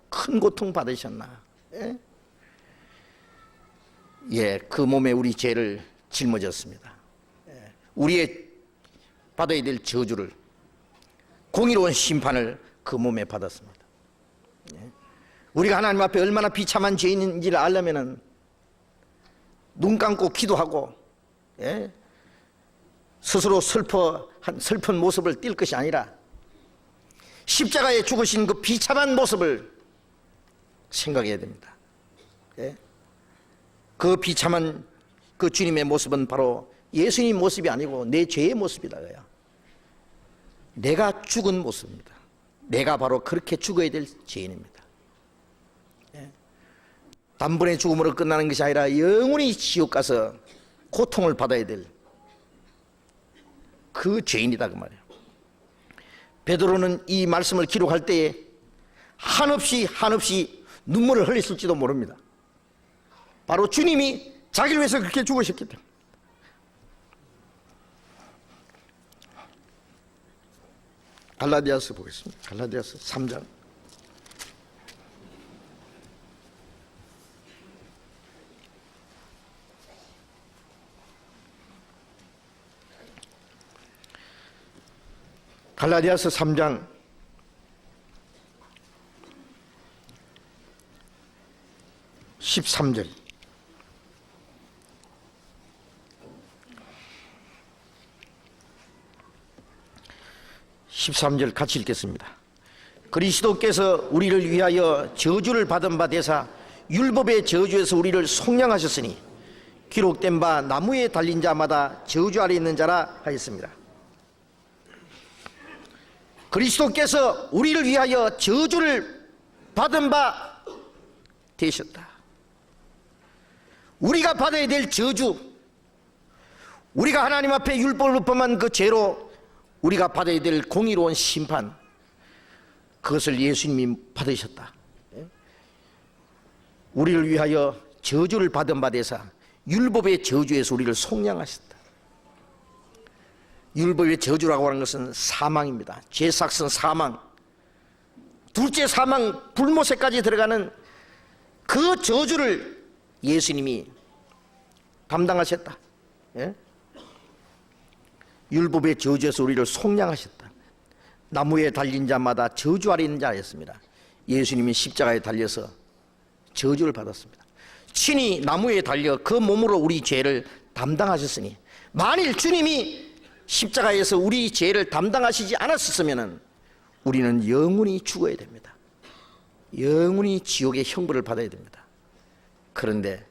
큰 고통 받으셨나? 그 몸에 우리 죄를 짊어졌습니다. 우리의 받아야 될 저주를, 공의로운 심판을 그 몸에 받았습니다. 우리가 하나님 앞에 얼마나 비참한 죄인인지를 알려면은 눈 감고 기도하고 스스로 슬픈 모습을 띌 것이 아니라 십자가에 죽으신 그 비참한 모습을 생각해야 됩니다. 그 비참한 그 주님의 모습은 바로 예수님 모습이 아니고 내 죄의 모습이다. 내가 죽은 모습입니다. 내가 바로 그렇게 죽어야 될 죄인입니다. 단번에 죽음으로 끝나는 것이 아니라 영원히 지옥 가서 고통을 받아야 될 그 죄인이다 그 말이에요. 베드로는 이 말씀을 기록할 때에 한없이 눈물을 흘렸을지도 모릅니다. 바로 주님이 자기를 위해서 그렇게 죽으셨기 때문에. 갈라디아서 보겠습니다. 갈라디아서 3장 13절 13절 같이 읽겠습니다. 그리스도께서 우리를 위하여 저주를 받은 바 되사 율법의 저주에서 우리를 속량하셨으니 기록된 바 나무에 달린 자마다 저주 아래 있는 자라 하였습니다. 그리스도께서 우리를 위하여 저주를 받은 바 되셨다. 우리가 받아야 될 저주, 우리가 하나님 앞에 율법을 범한 그 죄로 우리가 받아야 될 공의로운 심판, 그것을 예수님이 받으셨다. 우리를 위하여 저주를 받은 바 되사 율법의 저주에서 우리를 속량하셨다. 율법의 저주라고 하는 것은 사망입니다. 죄삭은 사망, 둘째 사망, 불못에까지 들어가는 그 저주를 예수님이 담당하셨다. 율법의 저주에서 우리를 속량하셨다. 나무에 달린 자마다 저주 아래 있는 자였습니다. 예수님이 십자가에 달려서 저주를 받았습니다. 친히 나무에 달려 그 몸으로 우리 죄를 담당하셨으니, 만일 주님이 십자가에서 우리 죄를 담당하시지 않았었으면 우리는 영원히 죽어야 됩니다. 영원히 지옥의 형벌을 받아야 됩니다. 그런데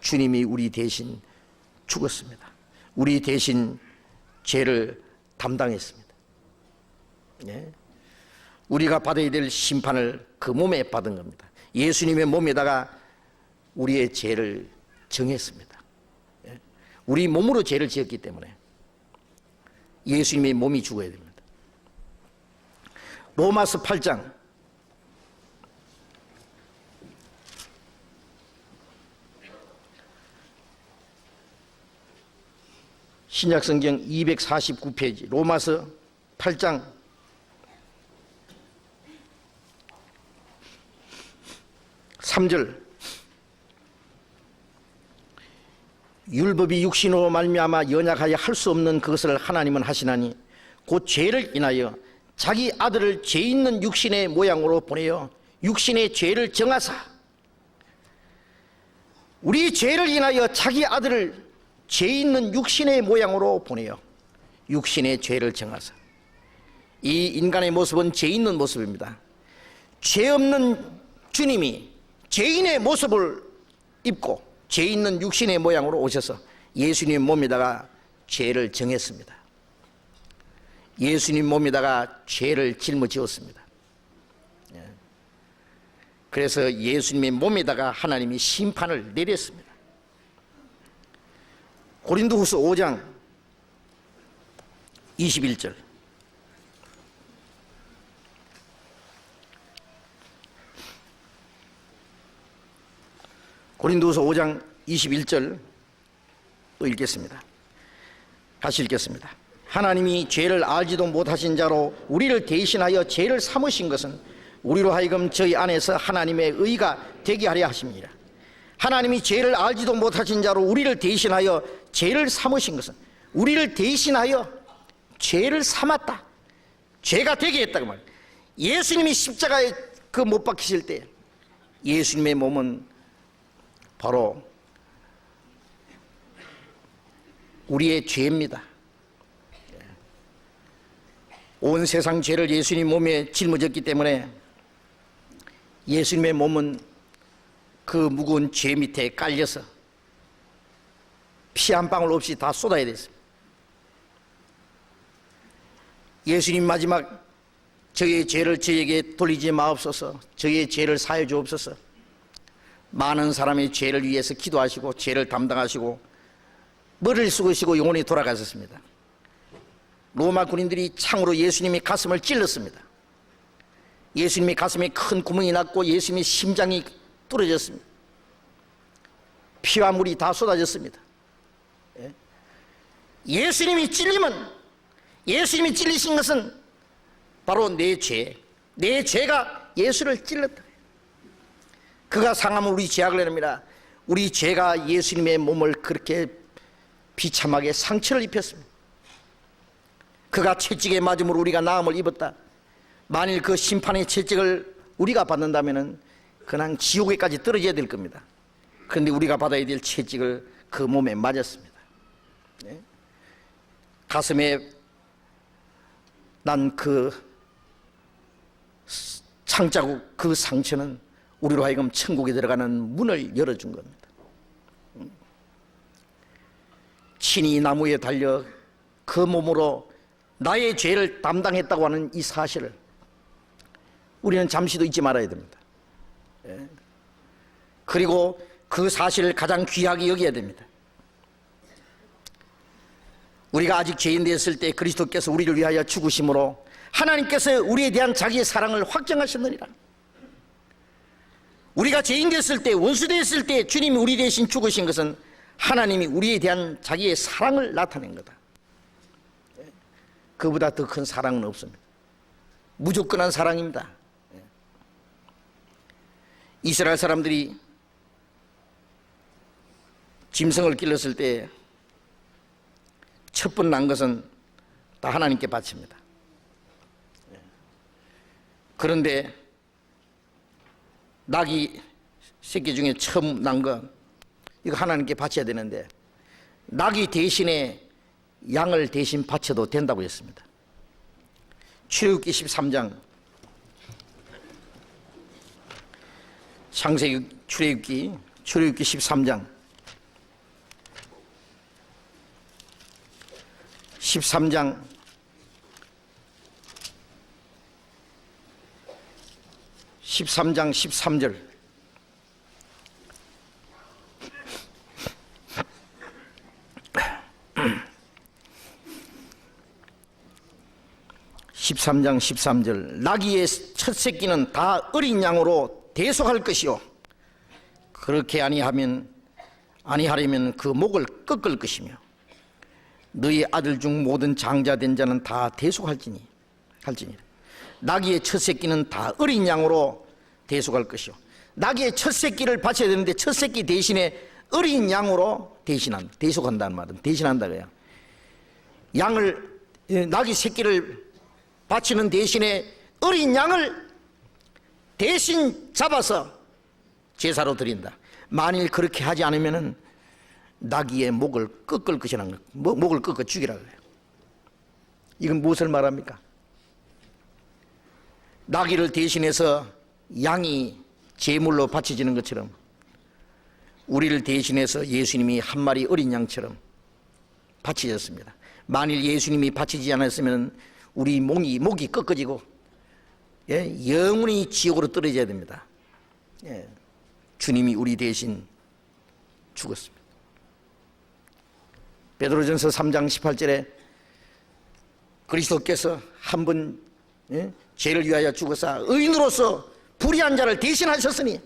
주님이 우리 대신 죽었습니다. 우리 대신 죄를 담당했습니다. 우리가 받아야 될 심판을 그 몸에 받은 겁니다. 예수님의 몸에다가 우리의 죄를 정했습니다. 우리 몸으로 죄를 지었기 때문에 예수님의 몸이 죽어야 됩니다. 로마서 8장 신약성경 249페이지 로마서 8장 3절 율법이 육신으로 말미암아 연약하여 할 수 없는 그것을 하나님은 하시나니 곧 죄를 인하여 자기 아들을 죄 있는 육신의 모양으로 보내어 육신의 죄를 정하사, 우리 죄를 인하여 자기 아들을 죄 있는 육신의 모양으로 보내어 육신의 죄를 정하사. 이 인간의 모습은 죄 있는 모습입니다. 죄 없는 주님이 죄인의 모습을 입고 죄 있는 육신의 모양으로 오셔서 예수님 몸에다가 죄를 정했습니다. 예수님 몸에다가 죄를 짊어지었습니다. 그래서 예수님의 몸에다가 하나님이 심판을 내렸습니다. 고린도후서 5장 21절. 고린도후서 5장 21절 또 읽겠습니다. 다시 읽겠습니다. 하나님이 죄를 알지도 못하신 자로 우리를 대신하여 죄를 삼으신 것은 우리로 하여금 저희 안에서 하나님의 의가 되게 하려 하십니다. 하나님이 죄를 알지도 못하신 자로 우리를 대신하여 죄를 삼으신 것은, 우리를 대신하여 죄를 삼았다, 죄가 되게 했다 그 말. 예수님이 십자가에 그 못 박히실 때 예수님의 몸은 바로 우리의 죄입니다. 온 세상 죄를 예수님 몸에 짊어졌기 때문에 예수님의 몸은 그 무거운 죄 밑에 깔려서 피 한 방울 없이 다 쏟아야 됐습니다. 예수님 마지막 저의 죄를 저에게 돌리지 마옵소서, 저의 죄를 사해 주옵소서. 많은 사람의 죄를 위해서 기도하시고 죄를 담당하시고 머리를 숙이시고 영원히 돌아가셨습니다. 로마 군인들이 창으로 예수님의 가슴을 찔렀습니다. 예수님의 가슴에 큰 구멍이 났고 예수님의 심장이 뚫어졌습니다. 피와 물이 다 쏟아졌습니다. 예수님이 찔리면, 예수님이 찔리신 것은 바로 내 죄, 내 죄가 예수를 찔렀다. 그가 상하면 우리 죄악을 내립니다. 우리 죄가 예수님의 몸을 그렇게 비참하게 상처를 입혔습니다. 그가 채찍에 맞음으로 우리가 나음을 입었다. 만일 그 심판의 채찍을 우리가 받는다면 그냥 지옥에까지 떨어져야 될 겁니다. 그런데 우리가 받아야 될 채찍을 그 몸에 맞았습니다. 네? 가슴에 난 그 창자국, 그 상처는 우리로 하여금 천국에 들어가는 문을 열어준 겁니다. 친히 나무에 달려 그 몸으로 나의 죄를 담당했다고 하는 이 사실을 우리는 잠시도 잊지 말아야 됩니다. 그리고 그 사실을 가장 귀하게 여겨야 됩니다. 우리가 아직 죄인 되었을 때 그리스도께서 우리를 위하여 죽으심으로 하나님께서 우리에 대한 자기의 사랑을 확정하셨느니라. 우리가 죄인 되었을 때, 원수 되었을 때 주님이 우리 대신 죽으신 것은 하나님이 우리에 대한 자기의 사랑을 나타낸 거다. 그보다 더 큰 사랑은 없습니다. 무조건한 사랑입니다. 이스라엘 사람들이 짐승을 길렀을 때 첫 번 난 것은 다 하나님께 바칩니다. 그런데 낙이 새끼 중에 처음 난 거, 이거 하나님께 바쳐야 되는데 낙이 대신에 양을 대신 바쳐도 된다고 했습니다. 출애굽기 13장, 창세기, 출애굽기 13장 13절 13장 13절 나귀의 첫 새끼는 다 어린 양으로 대속할 것이요 그렇게 아니하려면 그 목을 꺾을 것이며 너희 아들 중 모든 장자된 자는 다 대속할지니라. 나귀의 첫 새끼는 다 어린 양으로 대속할 것이요. 나귀의 첫 새끼를 바쳐야 되는데 첫 새끼 대신에 어린 양으로 대속한다는 말은 대신한다 그래요. 양을, 낙이 새끼를 바치는 대신에 어린 양을 대신 잡아서 제사로 드린다. 만일 그렇게 하지 않으면은 나귀의 목을 꺾을 것이라는 거, 목을 꺾어 죽이라고 해요. 이건 무엇을 말합니까? 나귀를 대신해서 양이 제물로 바쳐지는 것처럼 우리를 대신해서 예수님이 한 마리 어린 양처럼 바쳐졌습니다. 만일 예수님이 바치지 않았으면 우리 목이 꺾어지고 영원히 지옥으로 떨어져야 됩니다. 주님이 우리 대신 죽었습니다. 베드로전서 3장 18절에 그리스도께서 한 번 죄를 위하여 죽으사 의인으로서 불의한 자를 대신하셨으니,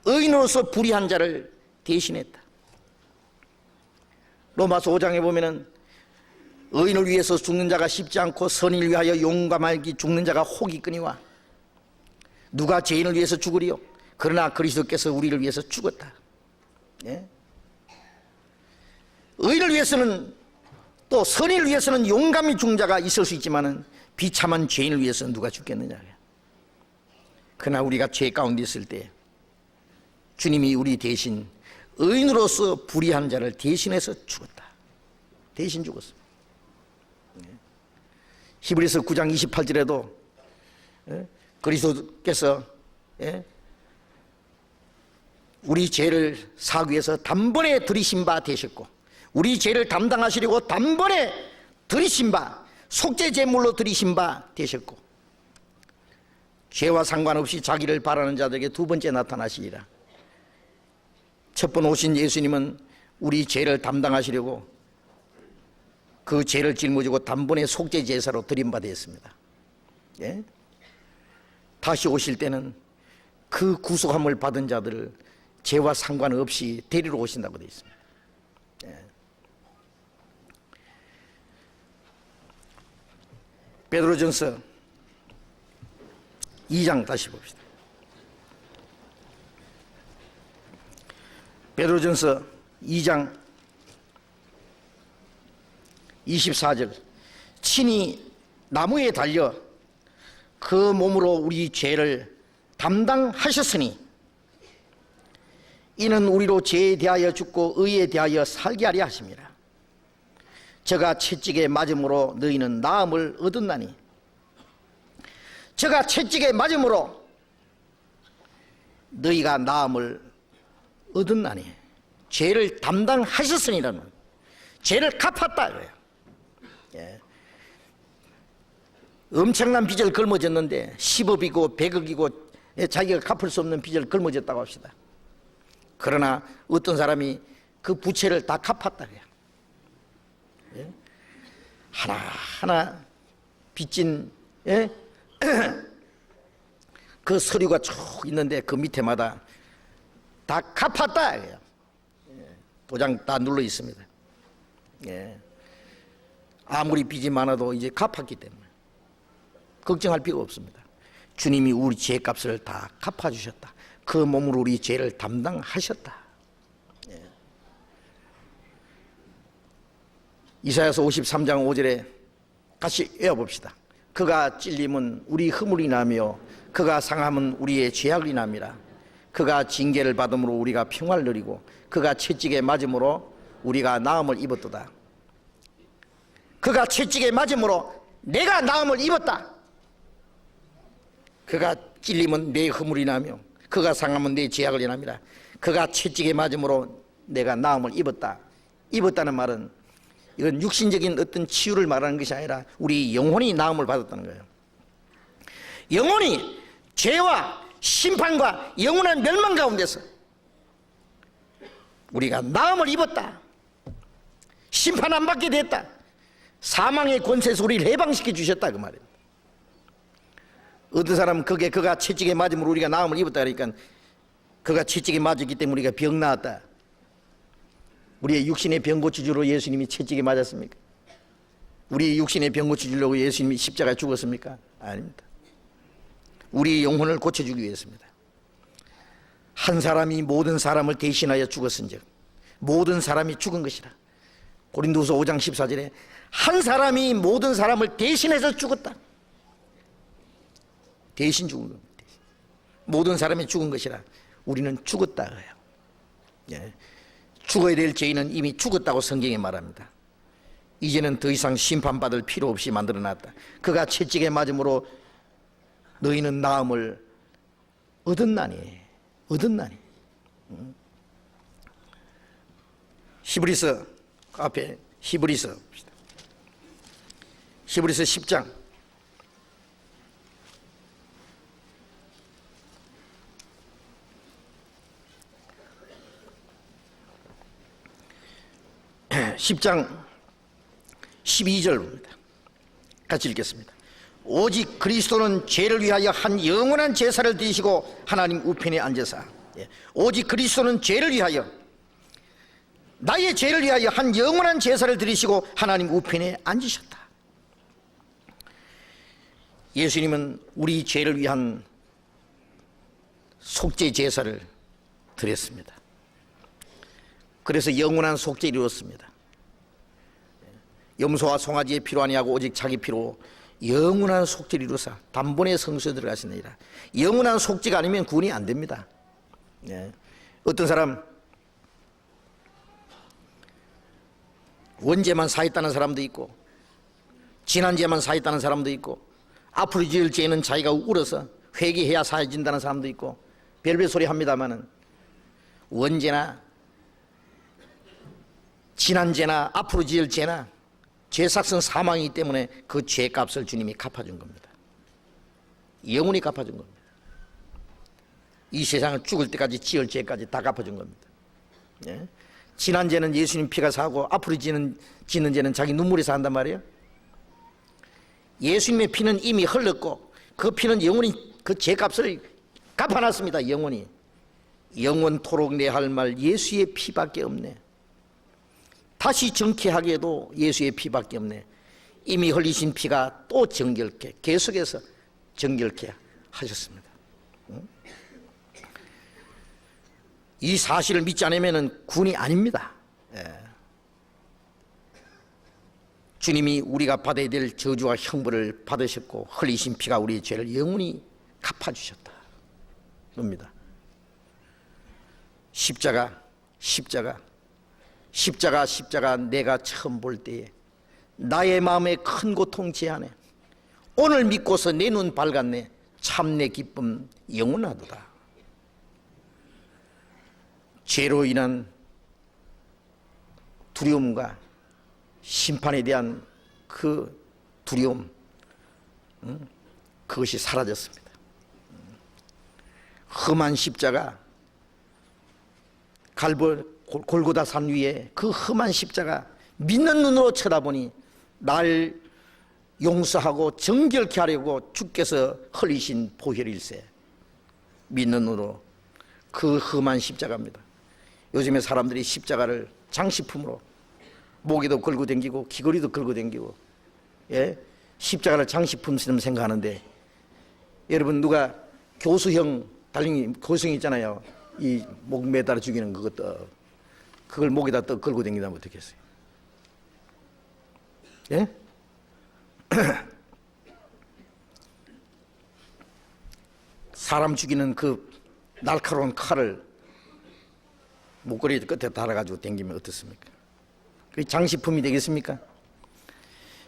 의인으로서 불의한 자를 대신했다. 로마서 5장에 보면은 의인을 위해서 죽는 자가 쉽지 않고 선인을 위하여 용감하게 죽는 자가 혹이 있거니와 누가 죄인을 위해서 죽으리요? 그러나 그리스도께서 우리를 위해서 죽었다. 의인을 위해서는, 또 선인을 위해서는 용감히 죽는 자가 있을 수 있지만은 비참한 죄인을 위해서는 누가 죽겠느냐. 그러나 우리가 죄 가운데 있을 때 주님이 우리 대신 의인으로서 불의한 자를 대신해서 죽었다. 대신 죽었습니다. 히브리서 9장 28절에도 그리스도께서 우리 죄를 사하기 위해서 단번에 들이신 바 되셨고, 우리 죄를 담당하시려고 단번에 들이신 바, 속죄 제물로 들이신 바 되셨고, 죄와 상관없이 자기를 바라는 자들에게 두 번째 나타나시리라. 첫 번 오신 예수님은 우리 죄를 담당하시려고 그 죄를 짊어지고 단번에 속죄 제사로 드린 바 되었습니다. 다시 오실 때는 그 구속함을 받은 자들을 죄와 상관없이 데리러 오신다고 되어 있습니다. 베드로전서 2장 다시 봅시다. 베드로전서 2장 24절, 친히 나무에 달려 그 몸으로 우리 죄를 담당하셨으니 이는 우리로 죄에 대하여 죽고 의에 대하여 살게 하려 하심이라. 저가 채찍에 맞음으로 너희는 나음을 얻었나니, 저가 채찍에 맞음으로 너희가 나음을 얻었나니, 죄를 담당하셨으니라는, 죄를 갚았다 그래요. 엄청난 빚을 걸머졌는데 10억이고 100억이고 자기가 갚을 수 없는 빚을 걸머졌다고 합시다. 그러나 어떤 사람이 그 부채를 다 갚았다 그래요. 하나하나 빚진 그 서류가 쭉 있는데 그 밑에마다 다 갚았다 그래요. 도장 다 눌러 있습니다. 아무리 빚이 많아도 이제 갚았기 때문에 걱정할 필요 없습니다. 주님이 우리 죄값을 다 갚아주셨다. 그 몸으로 우리 죄를 담당하셨다. 이사야서 53장 5절에 같이 외워봅시다. 그가 찔림은 우리 허물이 나며 그가 상함은 우리의 죄악이 남이라. 그가 징계를 받음으로 우리가 평화를 누리고 그가 채찍에 맞음으로 우리가 나음을 입었도다. 그가 채찍에 맞음으로 내가 나음을 입었다. 그가 찔림은 내 허물이 나며 그가 상함은 내 죄악을 인함이라. 그가 채찍에 맞음으로 내가 나음을 입었다. 입었다는 말은 이건 육신적인 어떤 치유를 말하는 것이 아니라 우리 영혼이 나음을 받았다는 거예요. 영혼이 죄와 심판과 영원한 멸망 가운데서 우리가 나음을 입었다. 심판 안 받게 됐다. 사망의 권세에서 우리를 해방시켜 주셨다 그 말이에요. 어떤 사람은 그가 채찍에 맞음으로 우리가 나음을 입었다 그러니까 그가 채찍에 맞았기 때문에 우리가 병 나았다. 우리의 육신의 병 고쳐주러 예수님이 채찍에 맞았습니까? 우리 육신의 병 고쳐주려고 예수님이 십자가에 죽었습니까? 아닙니다. 우리 영혼을 고쳐주기 위해서입니다. 한 사람이 모든 사람을 대신하여 죽었은즉 모든 사람이 죽은 것이라. 고린도후서 5장 14절에 한 사람이 모든 사람을 대신해서 죽었다. 대신 죽은 겁니다. 모든 사람이 죽은 것이라. 우리는 죽었다고요. 예. 죽어야 될 죄인은 이미 죽었다고 성경에 말합니다. 이제는 더 이상 심판받을 필요 없이 만들어놨다. 그가 채찍에 맞음으로 너희는 나음을 얻었나니. 히브리서 앞에 히브리서 10장 12절입니다. 같이 읽겠습니다. 오직 그리스도는 죄를 위하여 한 영원한 제사를 드리시고 하나님 우편에 앉으사. 오직 그리스도는 죄를 위하여, 나의 죄를 위하여 한 영원한 제사를 드리시고 하나님 우편에 앉으셨다. 예수님은 우리 죄를 위한 속죄 제사를 드렸습니다. 그래서 영원한 속죄를 이루었습니다. 염소와 송아지의 피로 아니하고 오직 자기 피로 영원한 속죄를 이루사 단번에 성소에 들어가시느니라. 영원한 속죄가 아니면 구원이 안 됩니다. 어떤 사람 원죄만 사했다는 사람도 있고, 지난 죄만 사했다는 사람도 있고, 앞으로 지을 죄는 자기가 울어서 회개해야 사해진다는 사람도 있고, 별별 소리 합니다마는 원죄나 지난 죄나 앞으로 지을 죄나 죄삭은 사망이기 때문에 그 죄값을 주님이 갚아준 겁니다. 영원히 갚아준 겁니다. 이 세상을 죽을 때까지 지을 죄까지 다 갚아준 겁니다. 예? 지난 죄는 예수님 피가 사고 앞으로 짓는 죄는 자기 눈물이 산단 말이에요. 예수님의 피는 이미 흘렀고 그 피는 영원히 그 죄값을 갚아놨습니다. 영원토록 내 할 말 예수의 피밖에 없네. 다시 정케하게도 예수의 피밖에 없네. 이미 흘리신 피가 또 정결케, 계속해서 정결케 하셨습니다. 이 사실을 믿지 않으면 구원이 아닙니다. 주님이 우리가 받아야 될 저주와 형벌을 받으셨고 흘리신 피가 우리의 죄를 영원히 갚아주셨다 겁니다. 십자가 내가 처음 볼 때에 나의 마음에 큰 고통 제하네. 오늘 믿고서 내 눈 밝았네. 참 내 기쁨 영원하도다. 죄로 인한 두려움과 심판에 대한 그 두려움, 그것이 사라졌습니다. 험한 십자가, 골고다 산 위에 그 험한 십자가 믿는 눈으로 쳐다보니 날 용서하고 정결케 하려고 주께서 흘리신 보혈일세. 믿는 눈으로 그 험한 십자가입니다. 요즘에 사람들이 십자가를 장식품으로 목에도 걸고 다니고 귀걸이도 걸고 다니고, 십자가를 장식품처럼 생각하는데, 여러분 누가 교수형 달링이 교수형 있잖아요. 이 목 매달아 죽이는 그것도, 그걸 목에다 또 걸고 다니면 어떻겠어요? 예? 사람 죽이는 그 날카로운 칼을 목걸이 끝에 달아가지고 다니면 어떻습니까? 그게 장식품이 되겠습니까?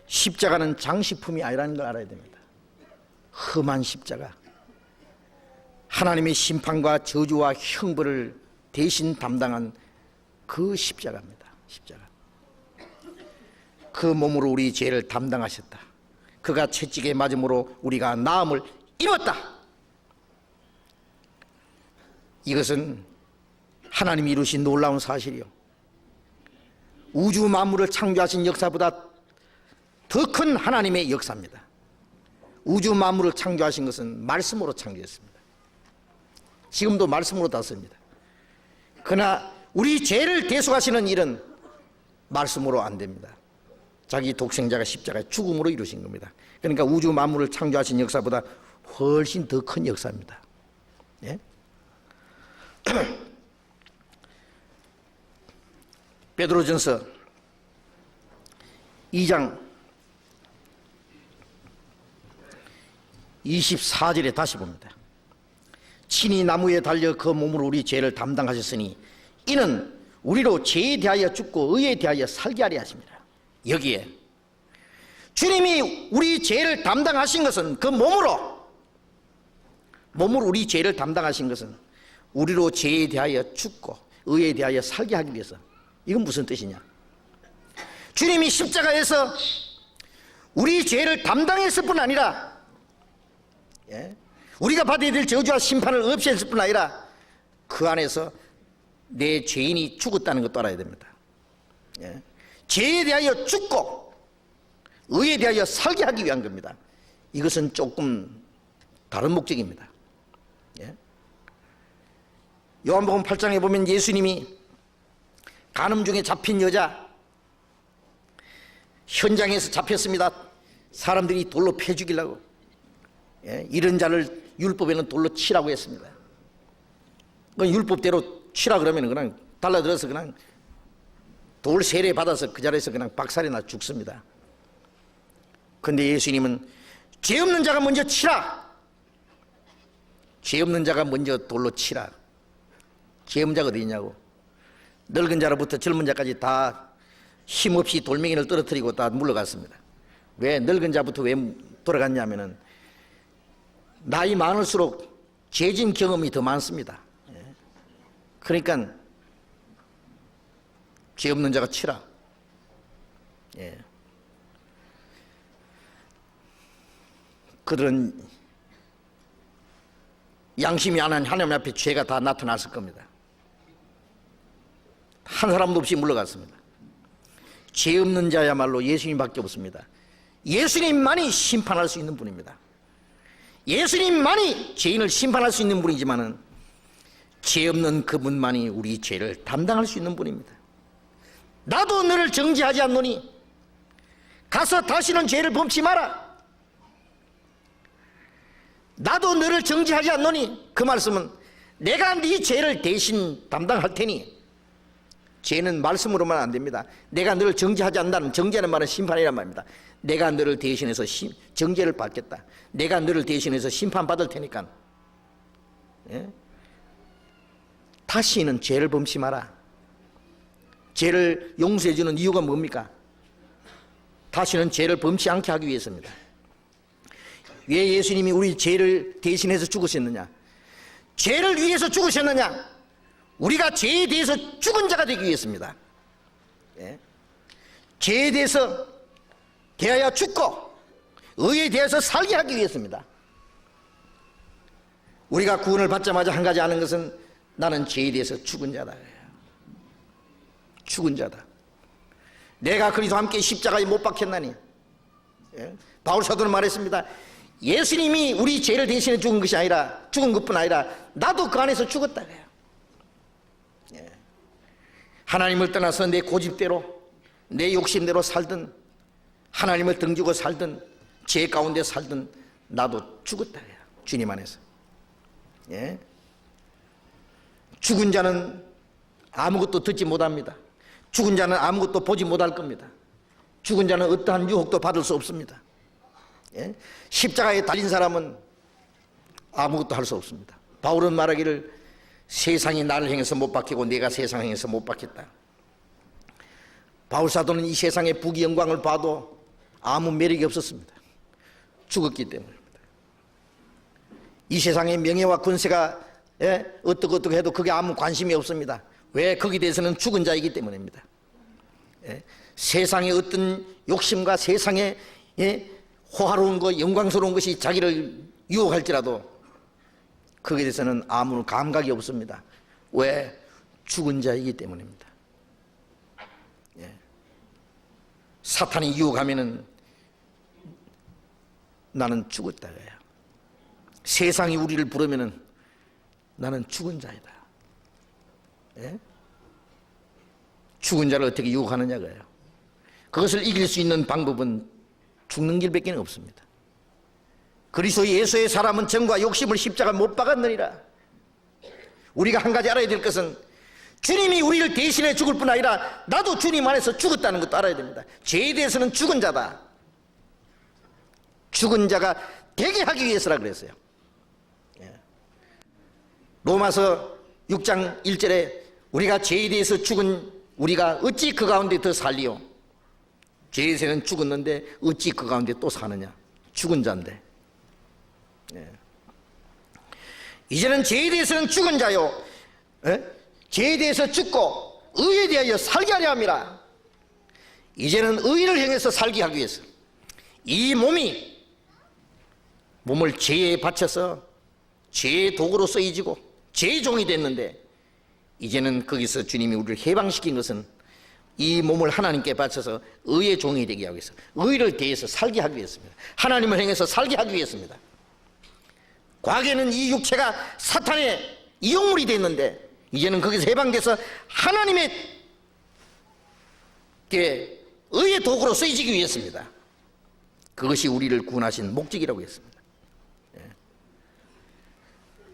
십자가는 장식품이 아니라는 걸 알아야 됩니다. 험한 십자가, 하나님의 심판과 저주와 형벌을 대신 담당한 그 십자가입니다. 십자가. 그 몸으로 우리 죄를 담당하셨다. 그가 채찍에 맞음으로 우리가 나음을 이뤘다. 이것은 하나님이 이루신 놀라운 사실이요, 우주 만물을 창조하신 역사보다 더 큰 하나님의 역사입니다. 우주 만물을 창조하신 것은 말씀으로 창조했습니다. 지금도 말씀으로 다스립니다. 그러나 우리 죄를 대속하시는 일은 말씀으로 안 됩니다. 자기 독생자가 십자가의 죽음으로 이루신 겁니다. 그러니까 우주 만물을 창조하신 역사보다 훨씬 더 큰 역사입니다. 예? 베드로전서 2장 24절에 다시 봅니다. 친히 나무에 달려 그 몸으로 우리 죄를 담당하셨으니 이는 우리로 죄에 대하여 죽고 의에 대하여 살게 하려 하십니다. 여기에 주님이 우리 죄를 담당하신 것은 그 몸으로 우리 죄를 담당하신 것은 우리로 죄에 대하여 죽고 의에 대하여 살게 하기 위해서. 이건 무슨 뜻이냐? 주님이 십자가에서 우리 죄를 담당했을 뿐 아니라 우리가 받아야 될 저주와 심판을 없애했을 뿐 아니라 그 안에서 내 죄인이 죽었다는 것도 알아야 됩니다. 죄에 대하여 죽고 의에 대하여 살게 하기 위한 겁니다. 이것은 조금 다른 목적입니다. 요한복음 8장에 보면 예수님이 간음 중에 잡힌 여자, 현장에서 잡혔습니다. 사람들이 돌로 패 죽이려고. 이런 자를 율법에는 돌로 치라고 했습니다. 율법대로 치라 그러면 그냥 달라들어서 그냥 돌 세례 받아서 그 자리에서 그냥 박살이 나 죽습니다. 그런데 예수님은 죄 없는 자가 먼저 치라. 죄 없는 자가 먼저 돌로 치라. 죄 없는 자가 어디 있냐고. 늙은 자로부터 젊은 자까지 다 힘없이 돌멩이를 떨어뜨리고 다 물러갔습니다. 왜 늙은 자부터 왜 돌아갔냐면은 나이 많을수록 죄진 경험이 더 많습니다. 그러니까 죄 없는 자가 치라. 그들은 양심이 안 한 하나님 앞에 죄가 다 나타났을 겁니다. 한 사람도 없이 물러갔습니다. 죄 없는 자야말로 예수님밖에 없습니다. 예수님만이 심판할 수 있는 분입니다. 예수님만이 죄인을 심판할 수 있는 분이지만은 죄 없는 그분만이 우리 죄를 담당할 수 있는 분입니다. 나도 너를 정죄하지 않노니 가서 다시는 죄를 범치 마라. 나도 너를 정죄하지 않노니, 그 말씀은 내가 네 죄를 대신 담당할 테니. 죄는 말씀으로만 안 됩니다. 내가 너를 정죄하지 않는다는, 정죄하는 말은 심판이란 말입니다. 내가 너를 대신해서 정죄를 받겠다. 내가 너를 대신해서 심판받을 테니까 다시는 죄를 범치 마라. 죄를 용서해 주는 이유가 뭡니까? 다시는 죄를 범치 않게 하기 위해서입니다. 왜 예수님이 우리 죄를 대신해서 죽으셨느냐? 죄를 위해서 죽으셨느냐? 우리가 죄에 대해서 죽은 자가 되기 위해서입니다. 죄에 대하여 죽고 의에 대해서 살게 하기 위해서입니다. 우리가 구원을 받자마자 한 가지 아는 것은 나는 죄에 대해서 죽은 자다. 죽은 자다. 내가 그리스도와 함께 십자가에 못 박혔나니. 바울 사도는 말했습니다. 예수님이 우리 죄를 대신해 죽은 것이 아니라, 죽은 것뿐 아니라 나도 그 안에서 죽었다. 하나님을 떠나서 내 고집대로, 내 욕심대로 살든, 하나님을 등지고 살든, 죄 가운데 살든 나도 죽었다. 주님 안에서. 죽은 자는 아무것도 듣지 못합니다. 죽은 자는 아무것도 보지 못할 겁니다. 죽은 자는 어떠한 유혹도 받을 수 없습니다. 십자가에 달린 사람은 아무것도 할 수 없습니다. 바울은 말하기를 세상이 나를 향해서 못 박히고 내가 세상을 향해서 못 박혔다. 바울 사도는 이 세상의 부귀 영광을 봐도 아무 매력이 없었습니다. 죽었기 때문입니다. 이 세상의 명예와 권세가 어떻게 해도 그게 아무 관심이 없습니다. 왜? 거기에 대해서는 죽은 자이기 때문입니다. 세상의 어떤 욕심과 세상의 호화로운 것, 영광스러운 것이 자기를 유혹할지라도 거기에 대해서는 아무 감각이 없습니다. 왜? 죽은 자이기 때문입니다. 사탄이 유혹하면은 나는 죽었다. 세상이 우리를 부르면은 나는 죽은 자이다. 죽은 자를 어떻게 유혹하느냐고요. 그것을 이길 수 있는 방법은 죽는 길밖에 없습니다. 그리스도 예수의 사람은 정과 욕심을 십자가 못 박았느니라. 우리가 한 가지 알아야 될 것은 주님이 우리를 대신해 죽을 뿐 아니라 나도 주님 안에서 죽었다는 것도 알아야 됩니다. 죄에 대해서는 죽은 자다. 죽은 자가 되게 하기 위해서라 그랬어요. 로마서 6장 1절에 우리가 죄에 대해서 죽은 우리가 어찌 그 가운데 더 살리요? 죄에서는 죽었는데 어찌 그 가운데 또 사느냐? 죽은 자인데. 이제는 죄에 대해서는 죽은 자요, 죄에 대해서 죽고 의에 대하여 살게 하려 함이라. 이제는 의를 행해서 살게 하기 위해서 이 몸을 죄에 바쳐서 죄의 도구로 쓰여지고 죄의 종이 됐는데, 이제는 거기서 주님이 우리를 해방시킨 것은 이 몸을 하나님께 바쳐서 의의 종이 되게 하기 위해서, 의를 대해서 살게 하기 위해서입니다. 하나님을 행해서 살게 하기 위해서입니다. 과거에는 이 육체가 사탄의 이용물이 됐는데 이제는 거기서 해방돼서 하나님의 의의 도구로 쓰여지기 위해서입니다. 그것이 우리를 구원하신 목적이라고 했습니다.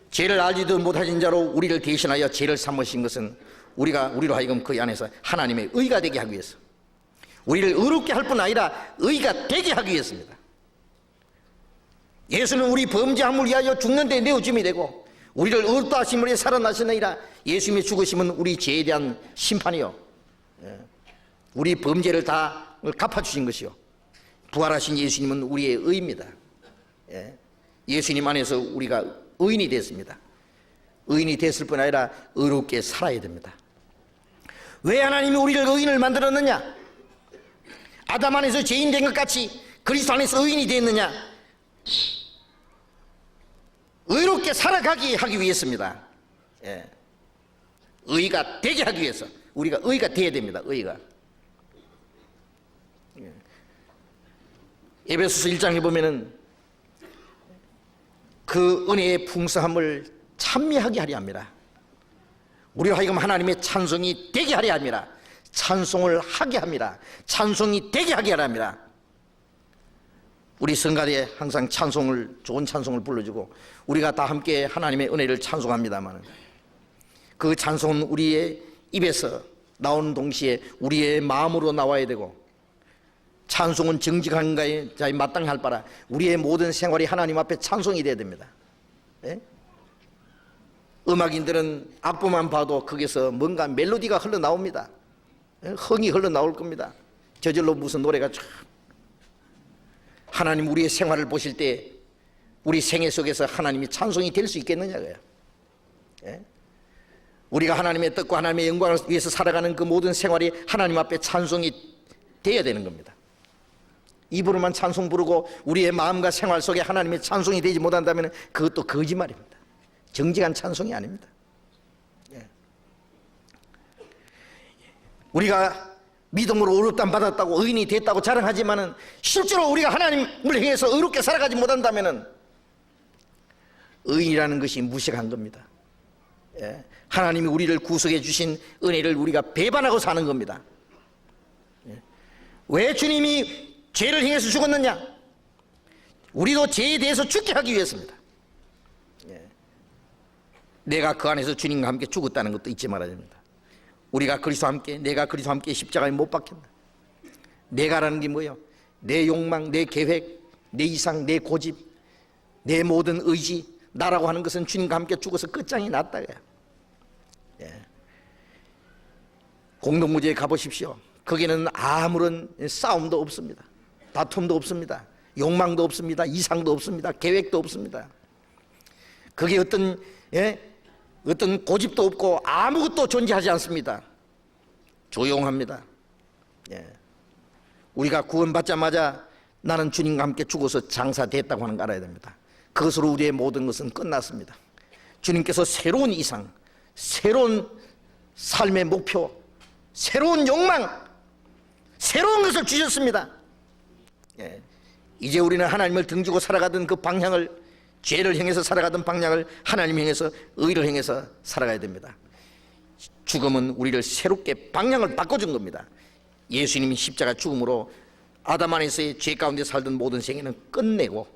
죄를 알지도 못하신 자로 우리를 대신하여 죄를 삼으신 것은 우리로 하여금 그 안에서 하나님의 의가 되게 하기 위해서, 우리를 의롭게 할 뿐 아니라 의가 되게 하기 위해서입니다. 예수는 우리 범죄함을 위하여 죽는 데 내어줌이 되고 우리를 의롭다 하심을 위해 살아나시느니라. 예수님의 죽으심은 우리 죄에 대한 심판이요, 우리 범죄를 다 갚아주신 것이요, 부활하신 예수님은 우리의 의입니다. 예수님 안에서 우리가 의인이 됐습니다. 의인이 됐을 뿐 아니라 의롭게 살아야 됩니다. 왜 하나님이 우리를 의인을 만들었느냐? 아담 안에서 죄인 된 것 같이 그리스도 안에서 의인이 됐느냐? 의롭게 살아가게 하기 위해서입니다. 의가 되게 하기 위해서 우리가 의가 돼야 됩니다. 의가. 에베소서 1장에 보면은 그 은혜의 풍성함을 찬미하게 하려 합니다. 우리로 하여금 하나님의 찬송이 되게 하려 합니다. 찬송을 하게 합니다. 찬송이 되게 하게 하려 합니다. 우리 성가대에 항상 좋은 찬송을 불러주고 우리가 다 함께 하나님의 은혜를 찬송합니다만, 그 찬송은 우리의 입에서 나오는 동시에 우리의 마음으로 나와야 되고, 찬송은 정직한 자에 마땅히 할 바라 우리의 모든 생활이 하나님 앞에 찬송이 되어야 됩니다. 음악인들은 악보만 봐도 거기서 뭔가 멜로디가 흘러나옵니다. 흥이 흘러나올 겁니다. 저절로 무슨 노래가 쫙. 하나님 우리의 생활을 보실 때 우리 생애 속에서 하나님이 찬송이 될 수 있겠느냐고요. 우리가 하나님의 뜻과 하나님의 영광을 위해서 살아가는 그 모든 생활이 하나님 앞에 찬송이 되어야 되는 겁니다. 입으로만 찬송 부르고 우리의 마음과 생활 속에 하나님의 찬송이 되지 못한다면 그것도 거짓말입니다. 정직한 찬송이 아닙니다. 우리가 믿음으로 의롭다함 받았다고 의인이 됐다고 자랑하지만은 실제로 우리가 하나님을 향해서 의롭게 살아가지 못한다면은 의인이라는 것이 무식한 겁니다. 하나님이 우리를 구속해 주신 은혜를 우리가 배반하고 사는 겁니다. 왜 주님이 죄를 행해서 죽었느냐? 우리도 죄에 대해서 죽게 하기 위해서입니다. 내가 그 안에서 주님과 함께 죽었다는 것도 잊지 말아야 됩니다. 내가 그리스도와 함께 십자가에 못 박혔다. 내가라는 게 뭐예요? 내 욕망, 내 계획, 내 이상, 내 고집, 내 모든 의지, 나라고 하는 것은 주님과 함께 죽어서 끝장이 났다고요. 공동무지에 가보십시오. 거기는 아무런 싸움도 없습니다. 다툼도 없습니다. 욕망도 없습니다. 이상도 없습니다. 계획도 없습니다. 거기에 어떤 고집도 없고 아무것도 존재하지 않습니다. 조용합니다. 우리가 구원받자마자 나는 주님과 함께 죽어서 장사됐다고 하는 거 알아야 됩니다. 그것으로 우리의 모든 것은 끝났습니다. 주님께서 새로운 이상, 새로운 삶의 목표, 새로운 욕망, 새로운 것을 주셨습니다. 이제 우리는 하나님을 등지고 살아가던 그 방향을, 죄를 향해서 살아가던 방향을 하나님 향해서 의를 향해서 살아가야 됩니다. 죽음은 우리를 새롭게 방향을 바꿔준 겁니다. 예수님이 십자가 죽음으로 아담 안에서의 죄 가운데 살던 모든 생애는 끝내고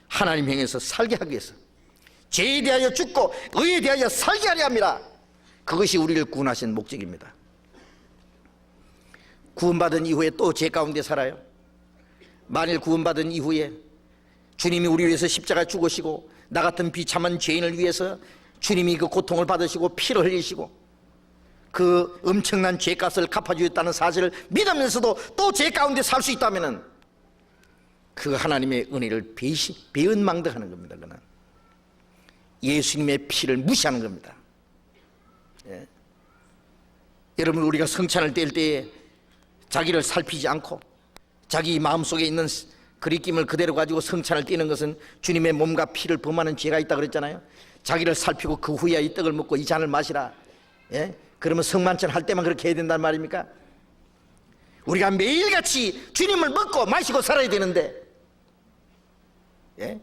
하나님 향해서 살게 하기 위해서 죄에 대하여 죽고 의에 대하여 살게 하려 합니다. 그것이 우리를 구원하신 목적입니다. 구원받은 이후에 또 죄 가운데 살아요. 만일 구원받은 이후에 주님이 우리 위해서 십자가 죽으시고 나 같은 비참한 죄인을 위해서 주님이 그 고통을 받으시고 피를 흘리시고 그 엄청난 죄값을 갚아주셨다는 사실을 믿으면서도 또 죄 가운데 살 수 있다면 그 하나님의 은혜를 배은망덕하는 겁니다. 그는 예수님의 피를 무시하는 겁니다. 예. 여러분, 우리가 성찬을 뗄 때에 자기를 살피지 않고 자기 마음속에 있는 그리낌을 그대로 가지고 성찬을 떼는 것은 주님의 몸과 피를 범하는 죄가 있다 그랬잖아요. 자기를 살피고 그 후에 이 떡을 먹고 이 잔을 마시라. 예? 그러면 성만찬 할 때만 그렇게 해야 된단 말입니까? 우리가 매일같이 주님을 먹고 마시고 살아야 되는데, 예?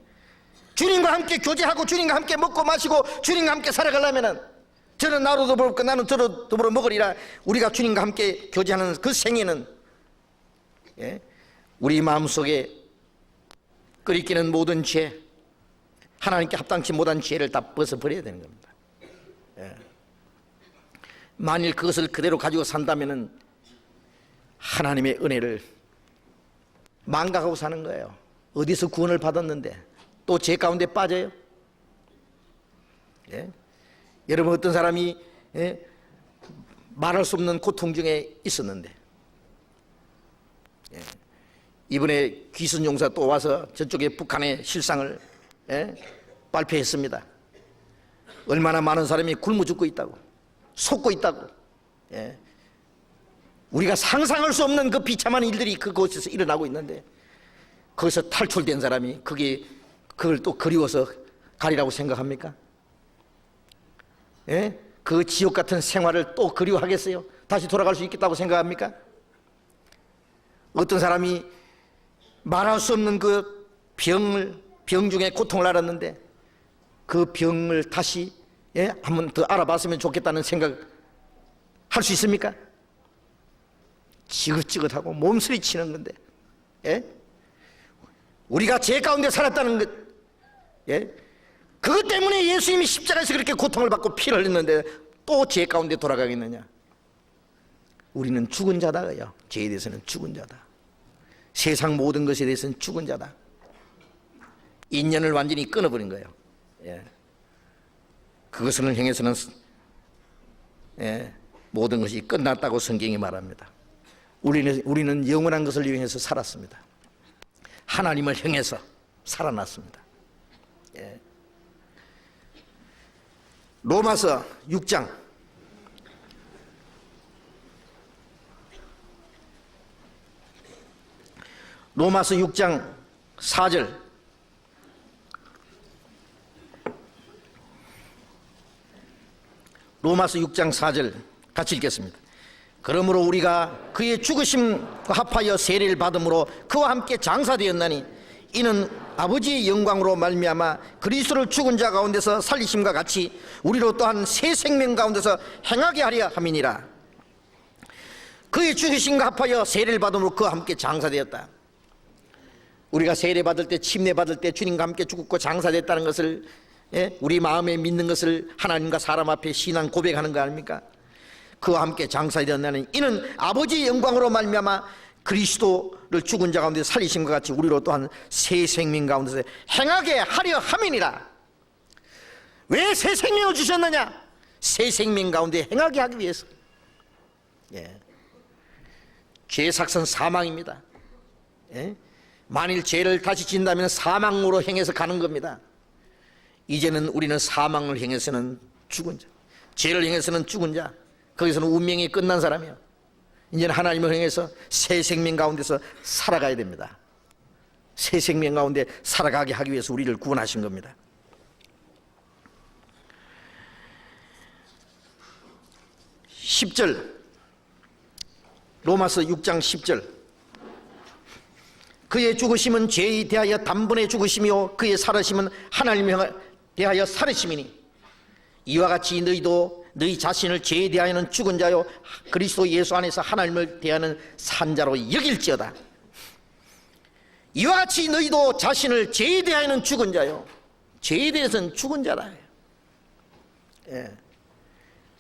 주님과 함께 교제하고 주님과 함께 먹고 마시고 주님과 함께 살아가려면은 저는 나로 더불어 먹고 나는 저로 더불어 먹으리라. 우리가 주님과 함께 교제하는 그 생애는, 예? 우리 마음속에 끓이끼는 모든 죄, 하나님께 합당치 못한 죄를 다 벗어버려야 되는 겁니다. 예. 만일 그것을 그대로 가지고 산다면 하나님의 은혜를 망각하고 사는 거예요. 어디서 구원을 받았는데 또 죄 가운데 빠져요? 예? 여러분, 어떤 사람이, 예? 말할 수 없는 고통 중에 있었는데, 예? 이번에 귀순 용사 또 와서 저쪽에 북한의 실상을, 예? 발표했습니다. 얼마나 많은 사람이 굶어 죽고 있다고, 속고 있다고. 예? 우리가 상상할 수 없는 그 비참한 일들이 그곳에서 일어나고 있는데 거기서 탈출된 사람이 그걸 또 그리워서 가리라고 생각합니까? 예? 그 지옥 같은 생활을 또 그리워하겠어요? 다시 돌아갈 수 있겠다고 생각합니까? 어떤 사람이 말할 수 없는 그 병 중에 고통을 알았는데 그 병을 다시, 예? 한번 더 알아봤으면 좋겠다는 생각 할 수 있습니까? 지긋지긋하고 몸서리 치는 건데, 예? 우리가 죄 가운데 살았다는 것, 예? 그것 때문에 예수님이 십자가에서 그렇게 고통을 받고 피를 흘렸는데 또 죄 가운데 돌아가겠느냐? 우리는 죽은 자다요. 죄에 대해서는 죽은 자다. 세상 모든 것에 대해서는 죽은 자다. 인연을 완전히 끊어버린 거예요. 예. 그것을 향해서는, 예, 모든 것이 끝났다고 성경이 말합니다. 우리는 영원한 것을 향해서 살았습니다. 하나님을 향해서 살아났습니다. 예. 로마서 6장 로마서 6장 4절, 로마서 6장 4절 같이 읽겠습니다. 그러므로 우리가 그의 죽으심과 합하여 세례를 받음으로 그와 함께 장사되었나니 이는 아버지의 영광으로 말미암아 그리스도를 죽은 자 가운데서 살리심과 같이 우리로 또한 새 생명 가운데서 행하게 하려 함이니라. 그의 죽으심과 합하여 세례를 받음으로 그와 함께 장사되었다. 우리가 세례 받을 때, 침례 받을 때 주님과 함께 죽고 장사됐다는 것을, 예? 우리 마음에 믿는 것을 하나님과 사람 앞에 신앙 고백하는 거 아닙니까? 그와 함께 장사되었나니 이는 아버지의 영광으로 말미암아 그리스도를 죽은 자 가운데 살리심과 같이 우리로 또한 새 생명 가운데서 행하게 하려 함이니라. 왜 새 생명을 주셨느냐? 새 생명 가운데 행하게 하기 위해서. 예. 죄의 삭은 사망입니다. 예? 만일 죄를 다시 짓는다면 사망으로 행해서 가는 겁니다. 이제는 우리는 사망을 향해서는 죽은 자, 죄를 향해서는 죽은 자, 거기서는 운명이 끝난 사람이요. 이제는 하나님을 향해서 새 생명 가운데서 살아가야 됩니다. 새 생명 가운데 살아가게 하기 위해서 우리를 구원하신 겁니다. 10절, 로마서 6장 10절. 그의 죽으심은 죄에 대하여 단번에 죽으심이요 그의 살으심은 하나님에 대하여 살으심이니 이와 같이 너희도 너희 자신을 죄에 대하여는 죽은 자요 그리스도 예수 안에서 하나님을 대하는 산 자로 여길지어다. 이와 같이 너희도 자신을 죄에 대하여는 죽은 자요 죄에 대해서는 죽은 자다. 예.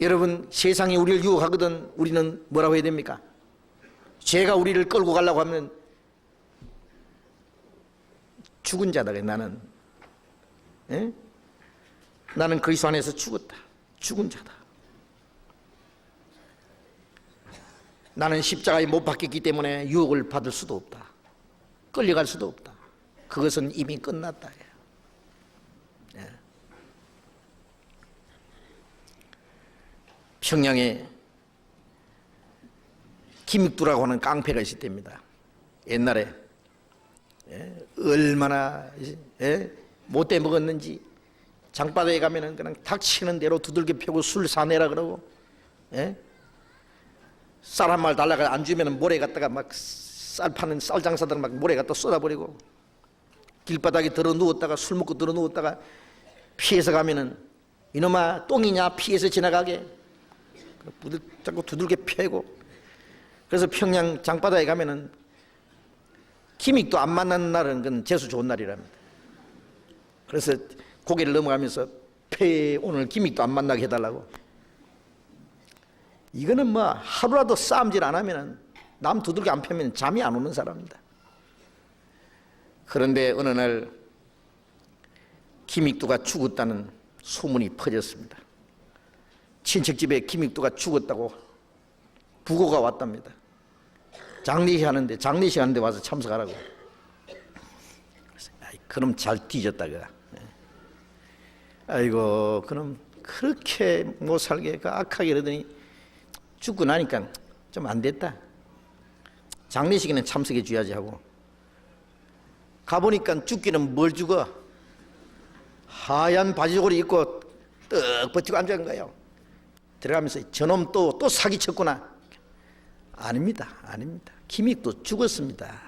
여러분, 세상이 우리를 유혹하거든 우리는 뭐라고 해야 됩니까? 죄가 우리를 끌고 가려고 하면 죽은 자다. 나는, 예? 나는 그리스도 안에서 죽었다. 죽은 자다. 나는 십자가에 못 박혔기 때문에 유혹을 받을 수도 없다. 끌려갈 수도 없다. 그것은 이미 끝났다. 예. 평양에 김익두라고 하는 깡패가 있을 때입니다. 옛날에 얼마나 못돼 먹었는지 장바다에 가면은 그냥 닥치는 대로 두들겨 패고 술 사내라 그러고, 쌀 한 말 달라가 안 주면은 모래 갖다가 막 쌀 파는 쌀 장사들 막 모래 갖다 쏟아버리고, 길바닥에 들어 누웠다가 술 먹고 들어 누웠다가 피해서 가면은 이놈아 똥이냐 피해서 지나가게 자꾸 두들겨 패고. 그래서 평양 장바다에 가면은 김익도 안 만나는 날은 그건 재수 좋은 날이랍니다. 그래서 고개를 넘어가면서 오늘 김익도 안 만나게 해달라고. 이거는 뭐 하루라도 싸움질 안 하면은 남 두들겨 안 패면 잠이 안 오는 사람입니다. 그런데 어느 날 김익두가 죽었다는 소문이 퍼졌습니다. 친척집에 김익두가 죽었다고 부고가 왔답니다. 장례식 하는데 와서 참석하라고. 그럼 잘 뒤졌다 그가. 아이고 그럼 그렇게 못 살게 악하게 이러더니 죽고 나니까 좀 안 됐다. 장례식에는 참석해 줘야지 하고 가보니까 죽기는 뭘 죽어? 하얀 바지저고리 입고 떡 버티고 앉은 거예요. 들어가면서 저놈 또 사기쳤구나. 아닙니다. 김익도 죽었습니다.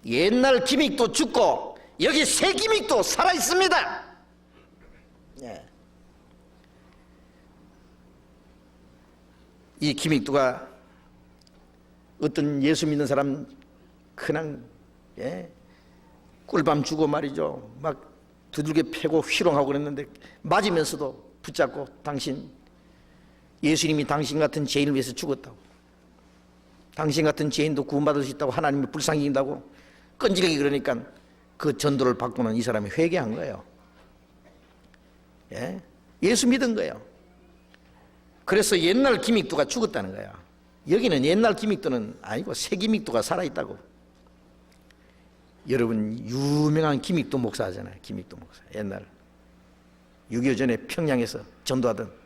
옛날 김익도 죽고 여기 새 김익도 살아있습니다. 예. 이 김익도가 어떤 예수 믿는 사람 그냥 꿀밤 주고 말이죠. 막 두들겨 패고 희롱하고 그랬는데 맞으면서도 붙잡고 당신 예수님이 당신 같은 죄인을 위해서 죽었다고, 당신 같은 죄인도 구원받을 수 있다고 하나님이 불쌍히 여긴다고 끈질기게 그러니까 그 전도를 받고는 이 사람이 회개한 거예요. 예수 믿은 거예요. 그래서 옛날 김익두가 죽었다는 거예요. 여기는 옛날 김익두는 아니고 새 김익두가 살아있다고. 여러분 유명한 김익두 목사잖아요. 김익두 목사. 옛날 6.25 전에 평양에서 전도하던.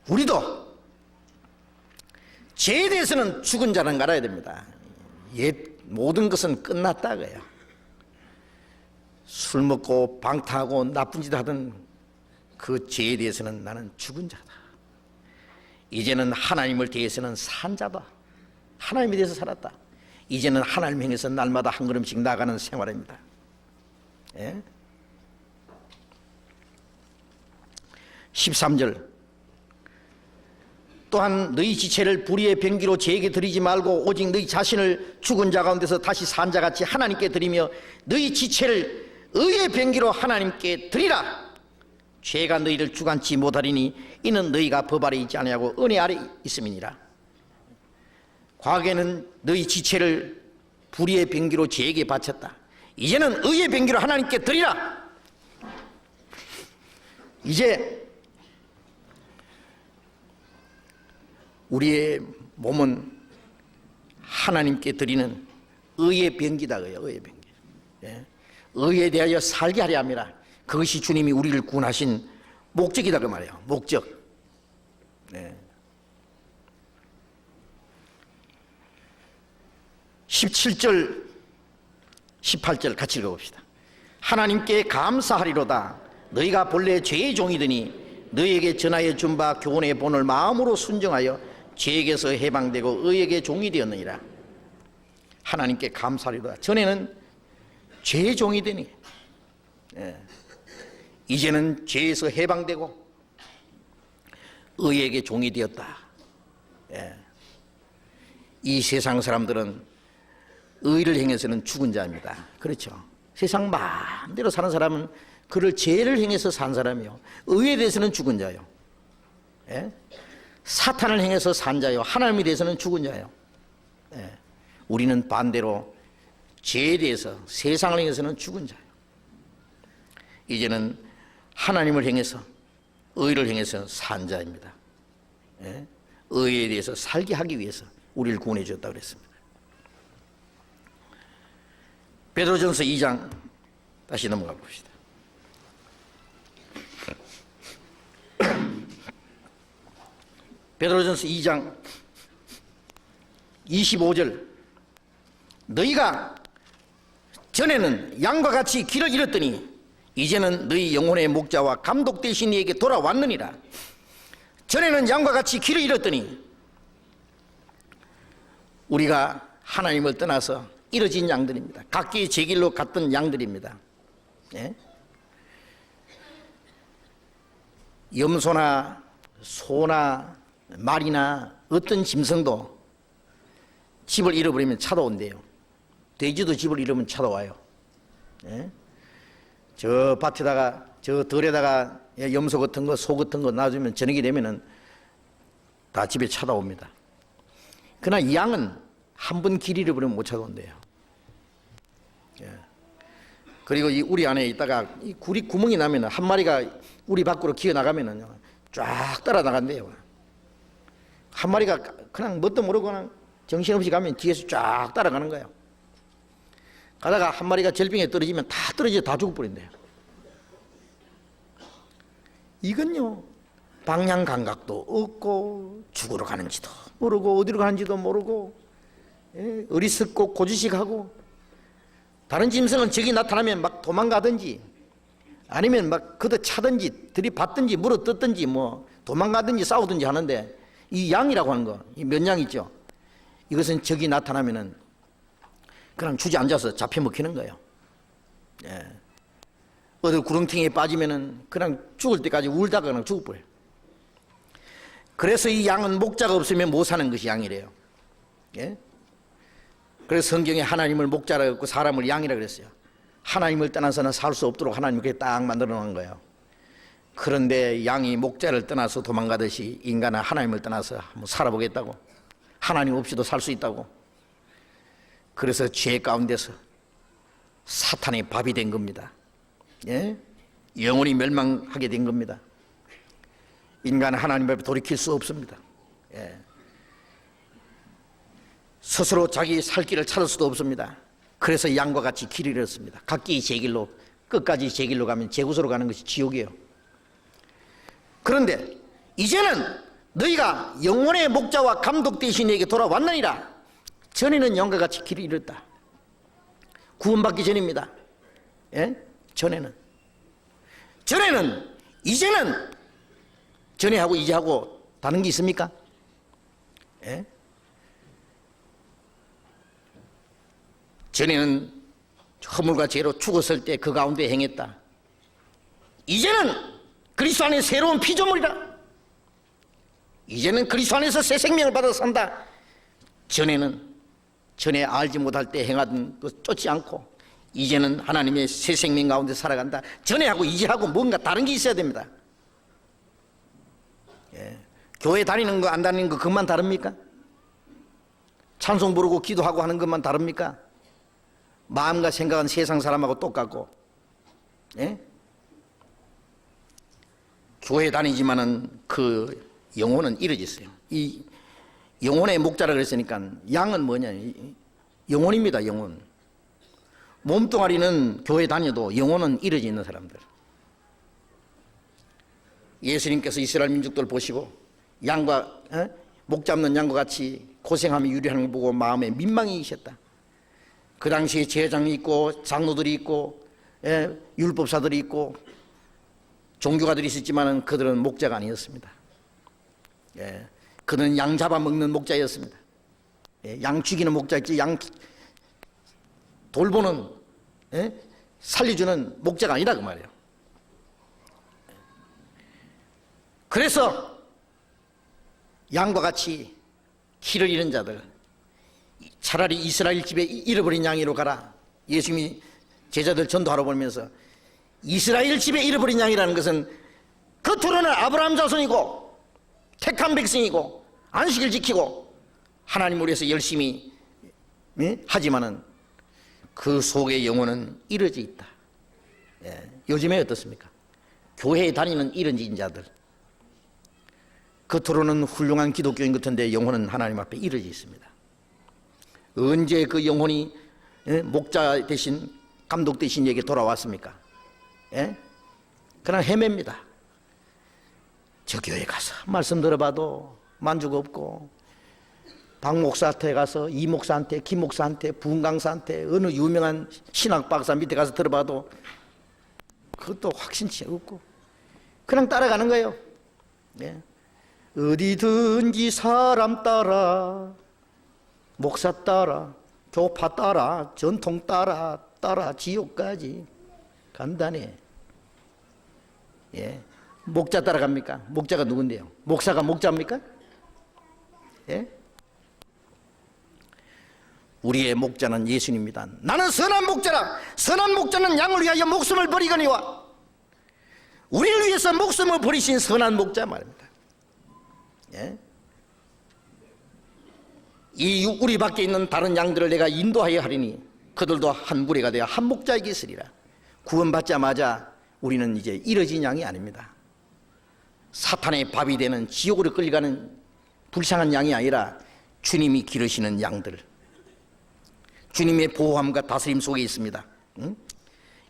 우리도 죄에 대해서는 죽은 자는 알아야 됩니다. 모든 것은 끝났다고요. 술 먹고 방탕하고 나쁜 짓 하던 그 죄에 대해서는 나는 죽은 자다. 이제는 하나님을 대해서는 산 자다. 하나님에 대해서 살았다. 이제는 하나님 향해서 날마다 한 걸음씩 나가는 생활입니다. 13절 또한 너희 지체를 불의의 병기로 죄에게 드리지 말고 오직 너희 자신을 죽은 자 가운데서 다시 산 자같이 하나님께 드리며 너희 지체를 의의 병기로 하나님께 드리라. 죄가 너희를 주관치 못하리니 이는 너희가 법 아래 있지 아니하고 은혜 아래 있음이니라. 과거에는 너희 지체를 불의의 병기로 죄에게 바쳤다. 이제는 의의 병기로 하나님께 드리라. 이제 우리의 몸은 하나님께 드리는 의의 병기다. 의의 병기. 의에 대하여 살게 하려 함이라. 그것이 주님이 우리를 구원하신 목적이다 그 말이에요. 목적. 17절 18절 같이 읽어봅시다. 하나님께 감사하리로다. 너희가 본래 죄의 종이더니 너희에게 전하여 준 바 교훈의 본을 마음으로 순종하여 죄에게서 해방되고 의에게 종이 되었느니라. 하나님께 감사하리로다. 전에는 죄의 종이 되니 이제는 죄에서 해방되고 의에게 종이 되었다. 이 세상 사람들은 의를 행해서는 죽은 자입니다. 그렇죠. 세상 마음대로 사는 사람은 그를 죄를 행해서 산 사람이요, 의에 대해서는 죽은 자요. 예? 사탄을 행해서 산 자요, 하나님에 대해서는 죽은 자요. 예. 우리는 반대로 죄에 대해서, 세상을 행해서는 죽은 자요. 이제는 하나님을 행해서, 의를 행해서 산 자입니다. 예? 의에 대해서 살게 하기 위해서 우리를 구원해 주었다고 그랬습니다. 베드로전서 2장 다시 넘어가 봅시다. 베드로전서 2장 25절, 너희가 전에는 양과 같이 길을 잃었더니 이제는 너희 영혼의 목자와 감독 되신 이에게 돌아왔느니라. 전에는 양과 같이 길을 잃었더니, 우리가 하나님을 떠나서 잃어진 양들입니다. 각기 제 길로 갔던 양들입니다. 예? 염소나 소나 말이나 어떤 짐승도 집을 잃어버리면 찾아온대요. 돼지도 집을 잃으면 찾아와요. 예? 저 밭에다가, 저 들에다가 염소 같은 거, 소 같은 거 놔주면 저녁이 되면은 다 집에 찾아옵니다. 그러나 이 양은 한 번 길 잃어버리면 못 찾아온대요. 예. 그리고 이 우리 안에 있다가 이 구리 구멍이 나면 한 마리가 우리 밖으로 기어 나가면은 쫙 따라 나간대요. 한 마리가 그냥 뭣도 모르고 그냥 정신없이 가면 뒤에서 쫙 따라가는 거예요. 가다가 한 마리가 절빙에 떨어지면 다 떨어져 다 죽어버린대요. 이건요, 방향 감각도 없고 죽으러 가는지도 모르고 어디로 가는지도 모르고, 예, 어리석고 고지식하고, 다른 짐승은 적이 나타나면 막 도망가든지 아니면 막 걷어차든지 들이받든지 물어뜯든지 뭐 도망가든지 싸우든지 하는데, 이 양이라고 하는 거, 이 면양 있죠, 이것은 적이 나타나면은 그냥 주저앉아서 잡혀 먹히는 거예요. 예. 어디 구렁텅이에 빠지면은 그냥 죽을 때까지 울다가 그냥 죽어버려요. 그래서 이 양은 목자가 없으면 못 사는 것이 양이래요. 예? 그래서 성경에 하나님을 목자라고 했고 사람을 양이라고 그랬어요. 하나님을 떠나서는 살 수 없도록 하나님이 그렇게 딱 만들어 놓은 거예요. 그런데 양이 목자를 떠나서 도망가듯이 인간은 하나님을 떠나서 한번 살아보겠다고, 하나님 없이도 살 수 있다고, 그래서 죄 가운데서 사탄의 밥이 된 겁니다. 예? 영원히 멸망하게 된 겁니다. 인간은 하나님 앞에 돌이킬 수 없습니다. 예. 스스로 자기 살 길을 찾을 수도 없습니다. 그래서 양과 같이 길을 잃었습니다. 각기 제 길로, 끝까지 제 길로 가면 제구소로 가는 것이 지옥이에요. 그런데 이제는 너희가 영혼의 목자와 감독 되신 이에게 돌아왔느니라. 전에는 양과 같이 길을 잃었다. 구원받기 전입니다. 예? 전에는, 이제는, 전에하고 이제하고 다른 게 있습니까? 예? 전에는 허물과 죄로 죽었을 때 그 가운데 행했다. 이제는 그리스도 안에 새로운 피조물이라. 이제는 그리스도 안에서 새 생명을 받아 산다. 전에 알지 못할 때 행하던 것 쫓지 않고 이제는 하나님의 새 생명 가운데 살아간다. 전에하고 이제하고 뭔가 다른 게 있어야 됩니다. 예. 교회 다니는 거 안 다니는 거 그것만 다릅니까? 찬송 부르고 기도하고 하는 것만 다릅니까? 마음과 생각은 세상 사람하고 똑같고, 예? 교회 다니지만은 그 영혼은 이루어졌어요. 이 영혼의 목자라 그랬으니까 양은 뭐냐? 영혼입니다. 영혼. 몸뚱아리는 교회 다녀도 영혼은 이루어져 있는 사람들. 예수님께서 이스라엘 민족들 보시고 양과 목 잡는 양과 같이 고생하며 유리하는 걸 보고 마음에 민망히 계셨다. 그 당시에 제사장이 있고 장로들이 있고 율법사들이 있고 종교가들이 있었지만 그들은 목자가 아니었습니다. 그들은 양 잡아먹는 목자였습니다. 양 죽이는 목자였지 양 돌보는 살려주는 목자가 아니다 그 말이에요. 그래서 양과 같이 길을 잃은 자들, 차라리 이스라엘 집에 잃어버린 양이로 가라. 예수님이 제자들 전도하러 보면서 이스라엘 집에 잃어버린 양이라는 것은 겉으로는 아브라함 자손이고 택한 백성이고 안식을 지키고 하나님을 위해서 열심히 하지만은 그 속에 영혼은 이어져 있다. 요즘에 어떻습니까? 교회에 다니는 이런 자들, 겉으로는 훌륭한 기독교인 같은데 영혼은 하나님 앞에 이어져 있습니다. 언제 그 영혼이 목자 대신 감독 대신 에게 돌아왔습니까? 그냥 헤맵니다. 저 교회 가서 말씀 들어봐도 만족 없고, 박 목사한테 가서 이 목사한테 김 목사한테 부흥 강사한테 어느 유명한 신학 박사 밑에 가서 들어봐도 그것도 확신치 없고 그냥 따라가는 거예요. 어디든지 사람 따라, 목사 따라, 교파 따라, 전통 따라 지옥까지 간다네. 목자 따라갑니까? 목자가 누군데요? 목사가 목자입니까? 우리의 목자는 예수님입니다. 나는 선한 목자라. 선한 목자는 양을 위하여 목숨을 버리거니와. 우리를 위해서 목숨을 버리신 선한 목자 말입니다. 이 우리 밖에 있는 다른 양들을 내가 인도하여 하리니 그들도 한 무리가 되어 한 목자에게 있으리라. 구원받자마자 우리는 이제 잃어진 양이 아닙니다. 사탄의 밥이 되는 지옥으로 끌려가는 불쌍한 양이 아니라 주님이 기르시는 양들, 주님의 보호함과 다스림 속에 있습니다.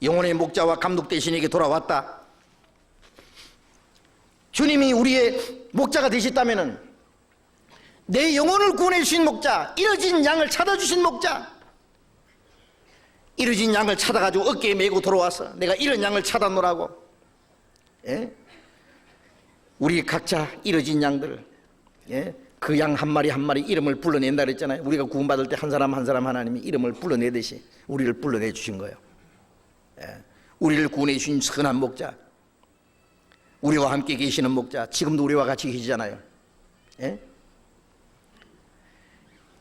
영혼의 목자와 감독 대신에게 돌아왔다. 주님이 우리의 목자가 되셨다면 내 영혼을 구원해 주신 목자, 잃어진 양을 찾아주신 목자, 잃어진 양을 찾아가지고 어깨에 메고 돌아와서 내가 이런 양을 찾아놓으라고. 우리 각자 잃어진 양들, 그 양 한 마리 한 마리 이름을 불러낸다 그랬잖아요. 우리가 구원받을 때 한 사람 한 사람 하나님이 이름을 불러내듯이 우리를 불러내 주신 거예요. 우리를 구원해 주신 선한 목자, 우리와 함께 계시는 목자, 지금도 우리와 같이 계시잖아요.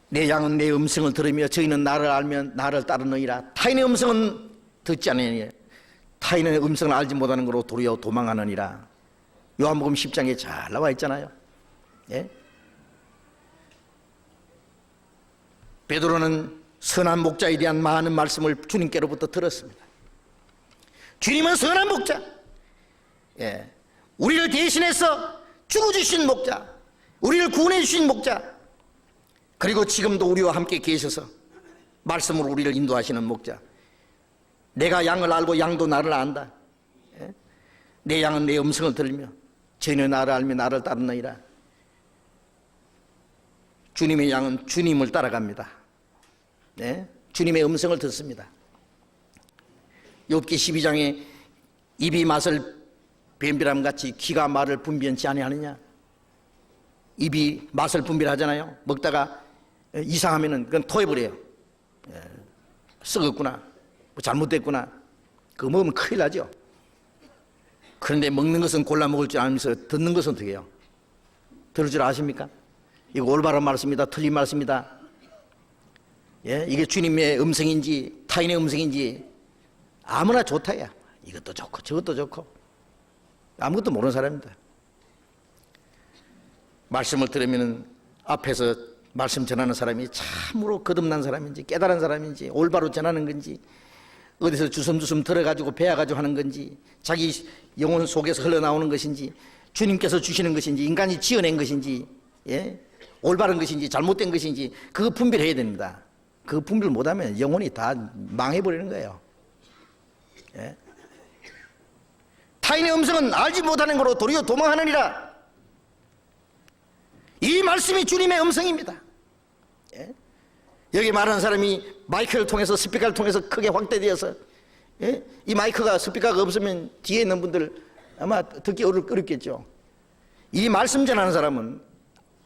내 양은 내 음성을 들으며 저희는 나를 알면 나를 따르느니라. 타인의 음성은 듣지 않으니 타인의 음성을 알지 못하는 거로 도리어 도망하느니라. 요한복음 10장에 잘 나와 있잖아요. 베드로는 선한 목자에 대한 많은 말씀을 주님께로부터 들었습니다. 주님은 선한 목자, 우리를 대신해서 죽어주신 목자, 우리를 구원해 주신 목자, 그리고 지금도 우리와 함께 계셔서 말씀으로 우리를 인도하시는 목자. 내가 양을 알고 양도 나를 안다. 내 양은 내 음성을 들으며 저희는 나를 알며 나를 따르느니라. 주님의 양은 주님을 따라갑니다. 주님의 음성을 듣습니다. 욥기 12장에 입이 맛을 변별함 같이 귀가 말을 분별치 아니하느냐. 입이 맛을 분별하잖아요. 먹다가 이상하면은 그건 토해버려요. 썩었구나, 뭐 잘못됐구나, 그거 먹으면 큰일 나죠. 그런데 먹는 것은 골라 먹을 줄 알면서 듣는 것은 어떻게 해요? 들을 줄 아십니까? 이거 올바른 말씀이다, 틀린 말씀이다, 이게 주님의 음성인지 타인의 음성인지 아무나 좋다야. 이것도 좋고 저것도 좋고 아무것도 모르는 사람입니다. 말씀을 들으면 앞에서 말씀 전하는 사람이 참으로 거듭난 사람인지 깨달은 사람인지 올바로 전하는 건지 어디서 주섬주섬 들어가지고 배워가지고 하는 건지 자기 영혼 속에서 흘러나오는 것인지 주님께서 주시는 것인지 인간이 지어낸 것인지 올바른 것인지 잘못된 것인지 그거 분별해야 됩니다. 그 분별 못하면 영혼이 다 망해버리는 거예요. 타인의 음성은 알지 못하는 거로 도리어 도망하느니라. 이 말씀이 주님의 음성입니다. 여기 말하는 사람이 마이크를 통해서 스피커를 통해서 크게 확대되어서 이 마이크가 스피커가 없으면 뒤에 있는 분들 아마 듣기 어렵겠죠. 이 말씀 전하는 사람은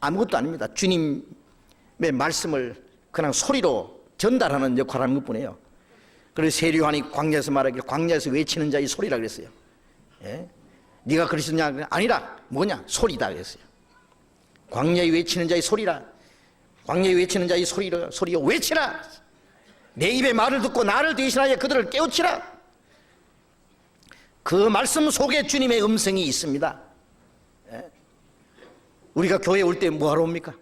아무것도 아닙니다. 주님의 말씀을 그냥 소리로 전달하는 역할을 하는 것뿐이에요. 그래서 세류한이 광야에서 말하기를 광야에서 외치는 자의 소리라 그랬어요. 네가 그리스도냐? 아니라 뭐냐? 소리다 그랬어요. 광야에 외치는 자의 소리라. 광야에 외치는 자의 소리여 외치라. 내 입의 말을 듣고 나를 대신하여 그들을 깨우치라. 그 말씀 속에 주님의 음성이 있습니다. 우리가 교회 올 때 뭐하러 옵니까?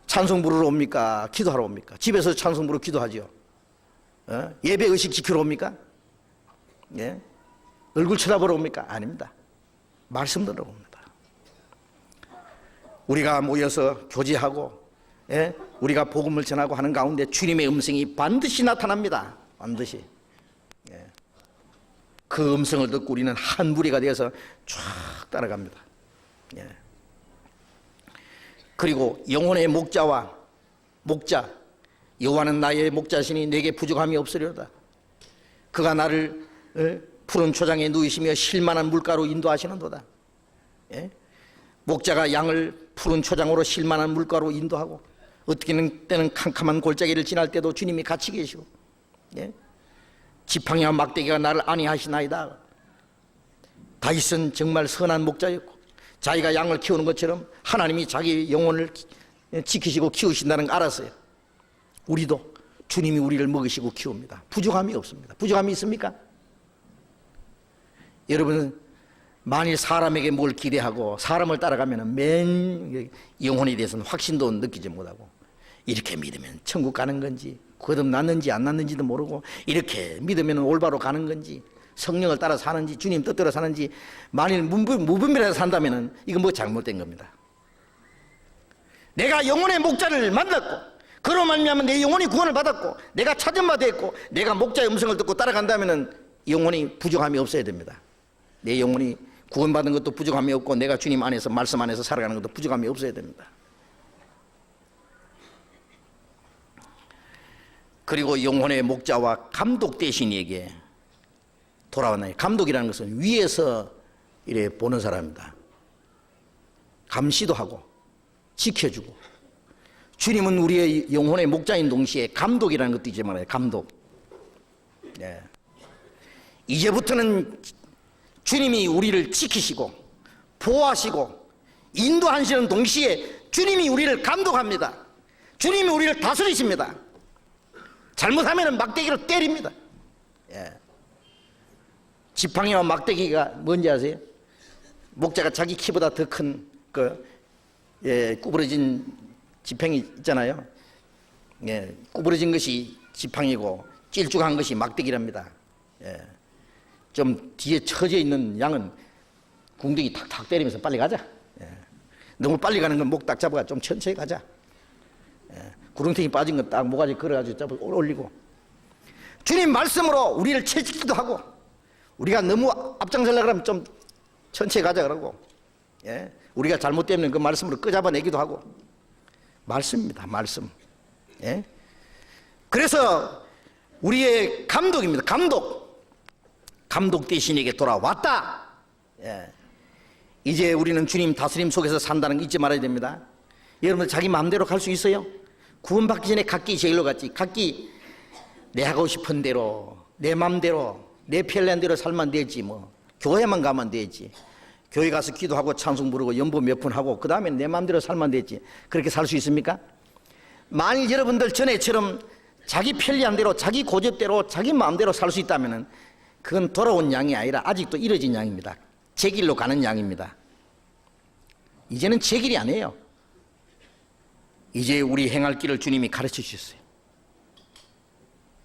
찬송 부르러 옵니까? 기도하러 옵니까? 집에서 찬송 부르러 기도하죠. 예배 의식 지키러 옵니까? 얼굴 쳐다보러 옵니까? 아닙니다. 말씀 들으러 옵니다. 우리가 모여서 교제하고 우리가 복음을 전하고 하는 가운데 주님의 음성이 반드시 나타납니다. 반드시. 그 음성을 듣고 우리는 한 무리가 되어서 쫙 따라갑니다. 그리고 영혼의 목자 여호와는 나의 목자시니 내게 부족함이 없으리로다. 그가 나를 푸른 초장에 누이시며 쉴만한 물가로 인도하시는도다. 목자가 양을 푸른 초장으로 쉴만한 물가로 인도하고 어떻게는 때는 캄캄한 골짜기를 지날 때도 주님이 같이 계시고 지팡이와 막대기가 나를 안위하시나이다. 다윗은 정말 선한 목자였고 자기가 양을 키우는 것처럼 하나님이 자기 영혼을 지키시고 키우신다는 걸 알았어요. 우리도 주님이 우리를 먹이시고 키웁니다. 부족함이 없습니다. 부족함이 있습니까? 여러분, 만일 사람에게 뭘 기대하고 사람을 따라가면 맨 영혼에 대해서는 확신도 느끼지 못하고 이렇게 믿으면 천국 가는 건지 거듭났는지 안 났는지도 모르고 이렇게 믿으면 올바로 가는 건지 성령을 따라 사는지 주님 뜻대로 사는지 만일 무분별해서 산다면 이건 뭐 잘못된 겁니다. 내가 영혼의 목자를 만났고 그로 말미암아 내 영혼이 구원을 받았고 내가 찾은 바 됐고 내가 목자의 음성을 듣고 따라간다면 영혼이 부족함이 없어야 됩니다. 내 영혼이 구원받은 것도 부족함이 없고 내가 주님 안에서 말씀 안에서 살아가는 것도 부족함이 없어야 됩니다. 그리고 영혼의 목자와 감독 대신 이에게 돌아왔나요? 감독이라는 것은 위에서 이래 보는 사람입니다. 감시도 하고 지켜주고 주님은 우리의 영혼의 목자인 동시에 감독이라는 것도 있지 말아요. 감독. 이제부터는 주님이 우리를 지키시고 보호하시고 인도하시는 동시에 주님이 우리를 감독합니다. 주님이 우리를 다스리십니다. 잘못하면 막대기로 때립니다. 지팡이와 막대기가 뭔지 아세요? 목자가 자기 키보다 더 큰 구부러진 지팡이 있잖아요. 구부러진 것이 지팡이고 찔쭉한 것이 막대기랍니다. 좀 뒤에 처져 있는 양은 궁둥이 탁탁 때리면서 빨리 가자. 너무 빨리 가는 건 목 딱 잡아가 좀 천천히 가자. 구렁텅이 빠진 건 딱 모가지 걸어가지고 잡아 올리고 주님 말씀으로 우리를 채찍기도 하고 우리가 너무 앞장서려고 하면 좀 천천히 가자 그러고 우리가 잘못되면 그 말씀으로 끄잡아내기도 하고 말씀입니다. 말씀. 그래서 우리의 감독입니다. 감독 대신에게 돌아왔다. 이제 우리는 주님 다스림 속에서 산다는 거 잊지 말아야 됩니다. 여러분들 자기 마음대로 갈 수 있어요? 구원받기 전에 각기 제일로 갔지. 각기 내 하고 싶은 대로 내 마음대로 내 편리한 대로 살면 되지 뭐. 교회만 가면 되지. 교회 가서 기도하고 찬송 부르고 연보 몇 푼 하고 그 다음에 내 마음대로 살면 되지. 그렇게 살 수 있습니까? 만일 여러분들 전에처럼 자기 편리한 대로 자기 고집대로 자기 마음대로 살 수 있다면 그건 돌아온 양이 아니라 아직도 이뤄진 양입니다. 제 길로 가는 양입니다. 이제는 제 길이 아니에요. 이제 우리 행할 길을 주님이 가르쳐 주셨어요.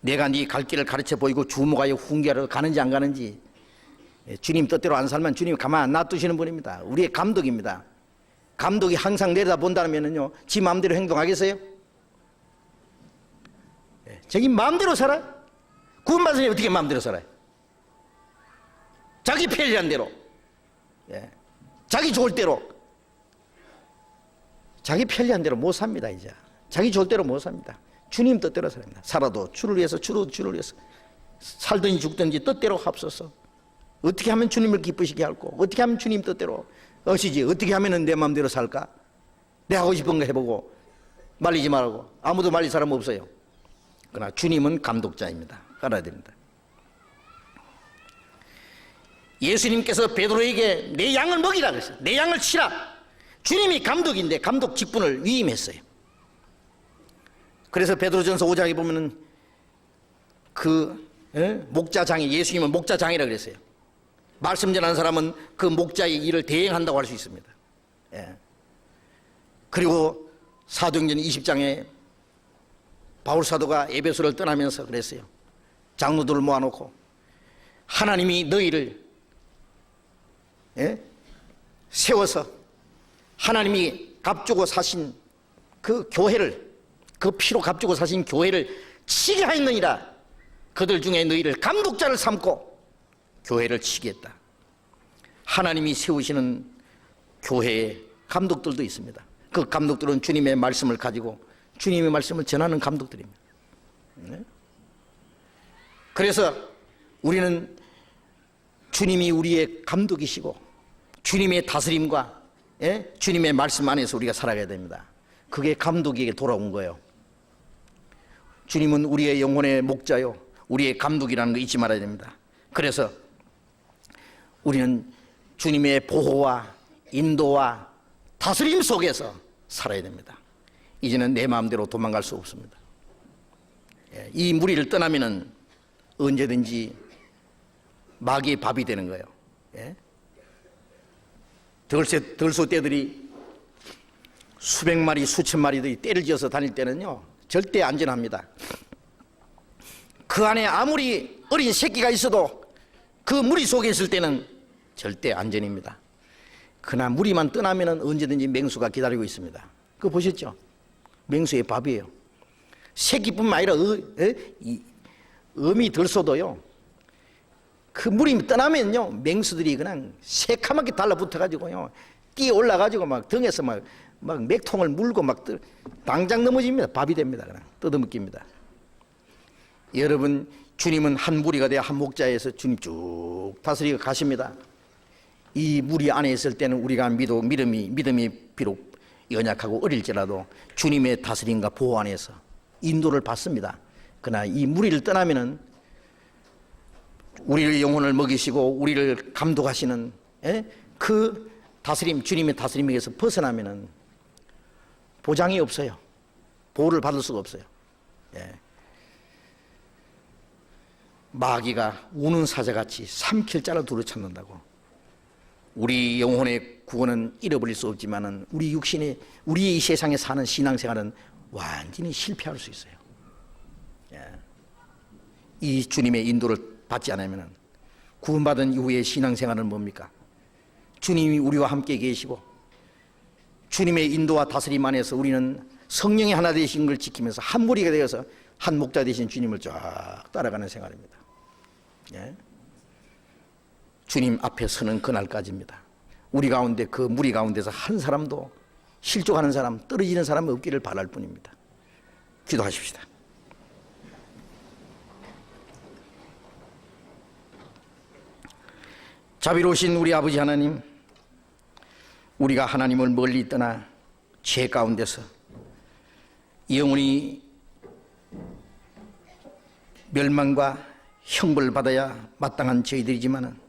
내가 네 갈 길을 가르쳐 보이고 주목하여 훈계하러 가는지 안 가는지 주님 뜻대로 안 살면 주님이 가만 안 놔두시는 분입니다. 우리의 감독입니다. 감독이 항상 내려다본다면요 지 마음대로 행동하겠어요? 자기 마음대로 살아? 구원받은 사람이 어떻게 마음대로 살아요? 자기 편리한 대로 자기 좋을 대로 자기 편리한 대로 못 삽니다. 이제 자기 좋을 대로 못 삽니다. 주님 뜻대로 삽니다. 살아도 주를 위해서 주를 위해서 살든지 죽든지 뜻대로 합소서. 어떻게 하면 주님을 기쁘시게 할고 어떻게 하면 주님 뜻대로 어시지 어떻게 하면 내 마음대로 살까? 내 하고 싶은 거 해보고 말리지 말고 아무도 말릴 사람 없어요. 그러나 주님은 감독자입니다. 알아야 됩니다. 예수님께서 베드로에게 내 양을 먹이라 그랬어요. 내 양을 치라. 주님이 감독인데 감독 직분을 위임했어요. 그래서 베드로전서 5장에 보면은 목자장이, 예수님은 목자장이라 그랬어요. 말씀 전하는 사람은 그 목자의 일을 대행한다고 할 수 있습니다. 예. 그리고 사도행전 20장에 바울 사도가 에베소를 떠나면서 그랬어요. 장로들을 모아놓고 하나님이 너희를 세워서 하나님이 값주고 사신 그 교회를, 그 피로 값주고 사신 교회를 치게 하였느니라. 그들 중에 너희를 감독자를 삼고 교회를 치겠다. 하나님이 세우시는 교회에 감독들도 있습니다. 그 감독들은 주님의 말씀을 가지고 주님의 말씀을 전하는 감독들입니다. 그래서 우리는 주님이 우리의 감독이시고 주님의 다스림과 주님의 말씀 안에서 우리가 살아가야 됩니다. 그게 감독에게 돌아온 거예요. 주님은 우리의 영혼의 목자요, 우리의 감독이라는 거 잊지 말아야 됩니다. 그래서 우리는 주님의 보호와 인도와 다스림 속에서 살아야 됩니다. 이제는 내 마음대로 도망갈 수 없습니다. 이 무리를 떠나면은 언제든지 마귀의 밥이 되는 거예요. 들소 떼들이 수백 마리, 수천 마리들이 떼를 지어서 다닐 때는요, 절대 안전합니다. 그 안에 아무리 어린 새끼가 있어도 그 무리 속에 있을 때는 절대 안전입니다. 그러나 무리만 떠나면 언제든지 맹수가 기다리고 있습니다. 그거 보셨죠? 맹수의 밥이에요. 새끼뿐만 아니라 어미 들소도요, 그 무리 떠나면요, 맹수들이 그냥 새카맣게 달라붙어가지고요, 뛰어 올라가지고 막 등에서 막 맥통을 물고 막 당장 넘어집니다. 밥이 됩니다. 그냥 뜯어먹깁니다. 여러분, 주님은 한 무리가 되어 한 목자에서 주님 쭉 다스리고 가십니다. 이 무리 안에 있을 때는 우리가 믿음이 비록 연약하고 어릴지라도 주님의 다스림과 보호 안에서 인도를 받습니다. 그러나 이 무리를 떠나면은 우리의 영혼을 먹이시고 우리를 감독하시는 그 다스림, 주님의 다스림에서 벗어나면은 보장이 없어요. 보호를 받을 수가 없어요. 마귀가 우는 사자같이 삼킬 자를 두루 찾는다고. 우리 영혼의 구원은 잃어버릴 수 없지만은 우리 육신의, 우리 이 세상에 사는 신앙생활은 완전히 실패할 수 있어요. 이 주님의 인도를 받지 않으면 구원받은 이후의 신앙생활은 뭡니까? 주님이 우리와 함께 계시고 주님의 인도와 다스림 안에서 우리는 성령의 하나 되신 걸 지키면서 한 무리가 되어서 한 목자 되신 주님을 쫙 따라가는 생활입니다. 주님 앞에 서는 그날까지입니다. 우리 가운데, 그 무리 가운데서 한 사람도 실족하는 사람, 떨어지는 사람이 없기를 바랄 뿐입니다. 기도하십시다. 자비로우신 우리 아버지 하나님, 우리가 하나님을 멀리 떠나 죄 가운데서 영원히 멸망과 형벌을 받아야 마땅한 저희들이지만은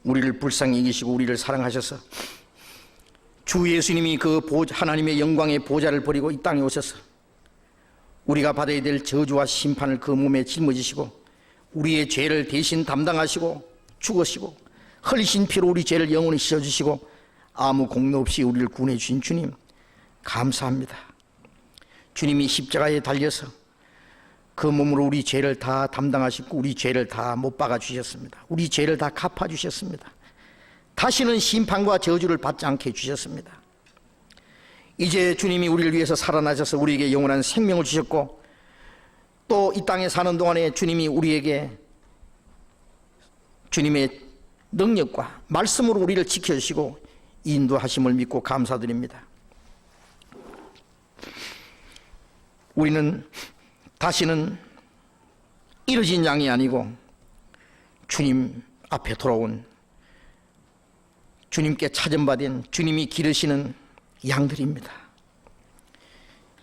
우리를 불쌍히 여기시고 우리를 사랑하셔서 주 예수님이 그 하나님의 영광의 보좌를 버리고 이 땅에 오셔서 우리가 받아야 될 저주와 심판을 그 몸에 짊어지시고 우리의 죄를 대신 담당하시고 죽으시고 흘리신 피로 우리 죄를 영원히 씻어주시고 아무 공로 없이 우리를 구원해 주신 주님 감사합니다. 주님이 십자가에 달려서 그 몸으로 우리 죄를 다 담당하시고 우리 죄를 다 못 박아 주셨습니다. 우리 죄를 다 갚아 주셨습니다. 다시는 심판과 저주를 받지 않게 해주셨습니다. 이제 주님이 우리를 위해서 살아나셔서 우리에게 영원한 생명을 주셨고 또 이 땅에 사는 동안에 주님이 우리에게 주님의 능력과 말씀으로 우리를 지켜주시고 인도하심을 믿고 감사드립니다. 우리는 다시는 잃어진 양이 아니고 주님 앞에 돌아온 주님께 찾음받은 주님이 기르시는 양들입니다.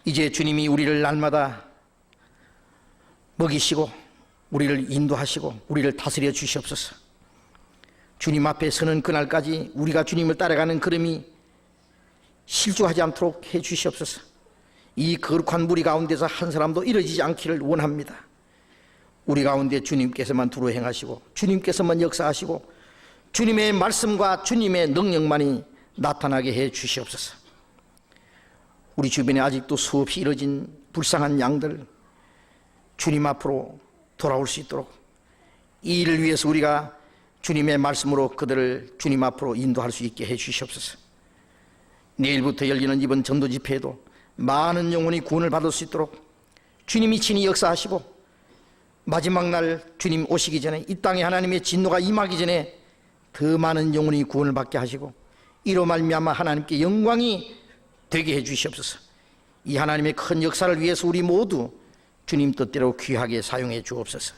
이제 주님이 우리를 날마다 먹이시고 우리를 인도하시고 우리를 다스려 주시옵소서. 주님 앞에 서는 그날까지 우리가 주님을 따라가는 걸음이 실족하지 않도록 해 주시옵소서. 이 거룩한 무리 가운데서 한 사람도 이뤄지지 않기를 원합니다. 우리 가운데 주님께서만 두루 행하시고 주님께서만 역사하시고 주님의 말씀과 주님의 능력만이 나타나게 해 주시옵소서. 우리 주변에 아직도 수없이 이뤄진 불쌍한 양들 주님 앞으로 돌아올 수 있도록, 이 일을 위해서 우리가 주님의 말씀으로 그들을 주님 앞으로 인도할 수 있게 해 주시옵소서. 내일부터 열리는 이번 전도 집회에도 많은 영혼이 구원을 받을 수 있도록 주님이 친히 역사하시고, 마지막 날 주님 오시기 전에, 이 땅에 하나님의 진노가 임하기 전에 더 많은 영혼이 구원을 받게 하시고, 이로 말미암아 하나님께 영광이 되게 해 주시옵소서. 이 하나님의 큰 역사를 위해서 우리 모두 주님 뜻대로 귀하게 사용해 주옵소서.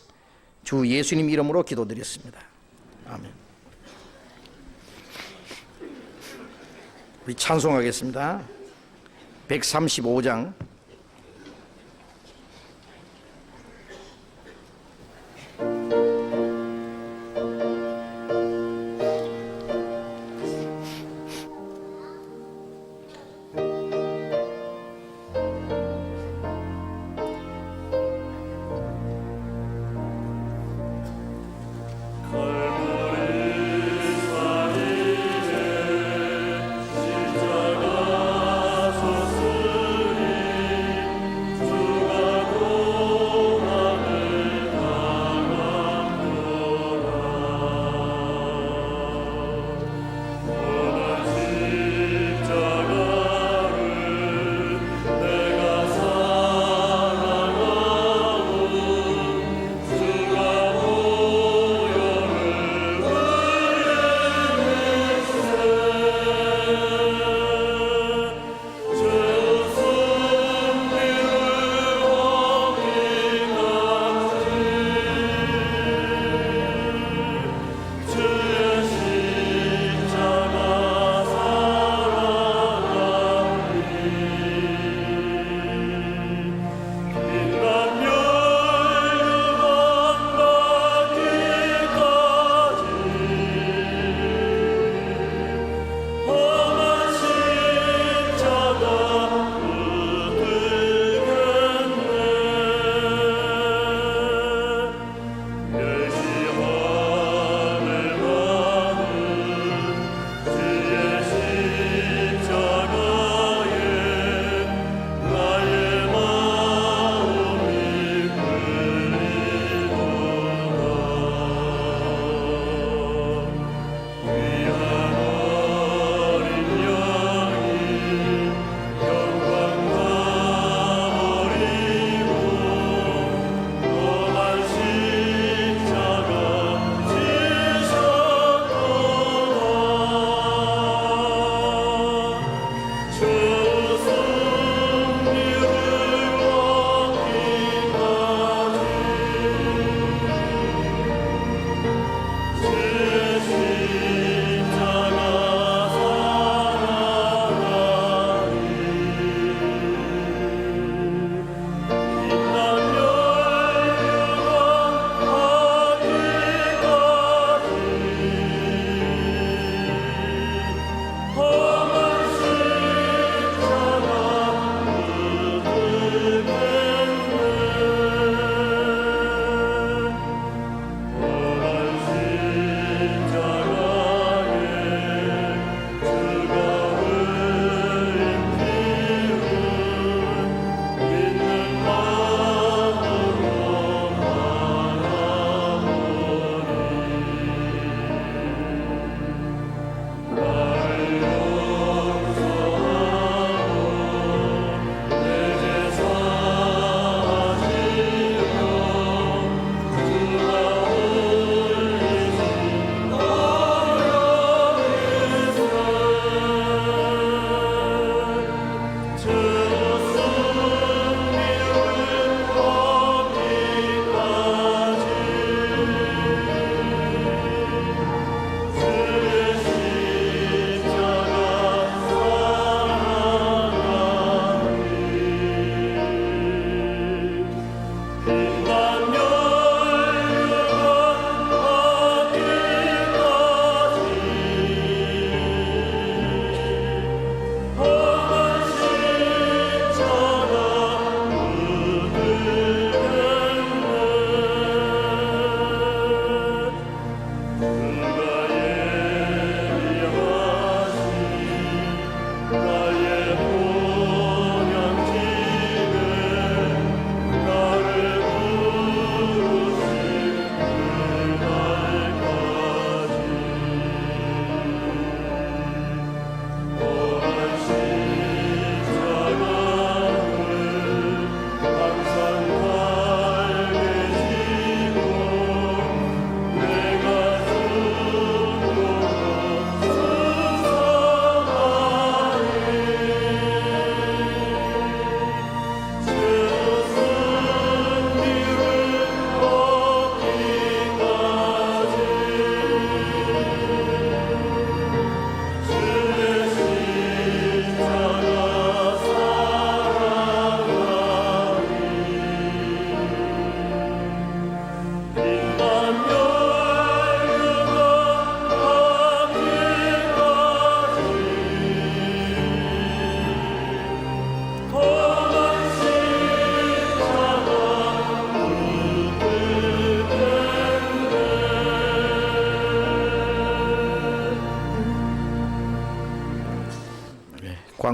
주 예수님 이름으로 기도드렸습니다. 아멘. 우리 찬송하겠습니다. 135장.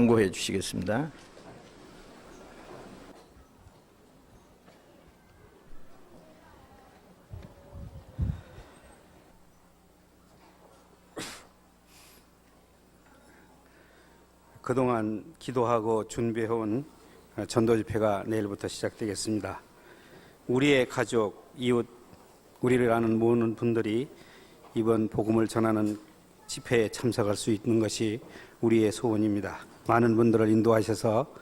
광고해 주시겠습니다. 그동안 기도하고 준비해온 전도 집회가 내일부터 시작되겠습니다. 우리의 가족, 이웃, 우리를 아는 모든 분들이 이번 복음을 전하는 집회에 참석할 수 있는 것이 우리의 소원입니다. 많은 분들을 인도하셔서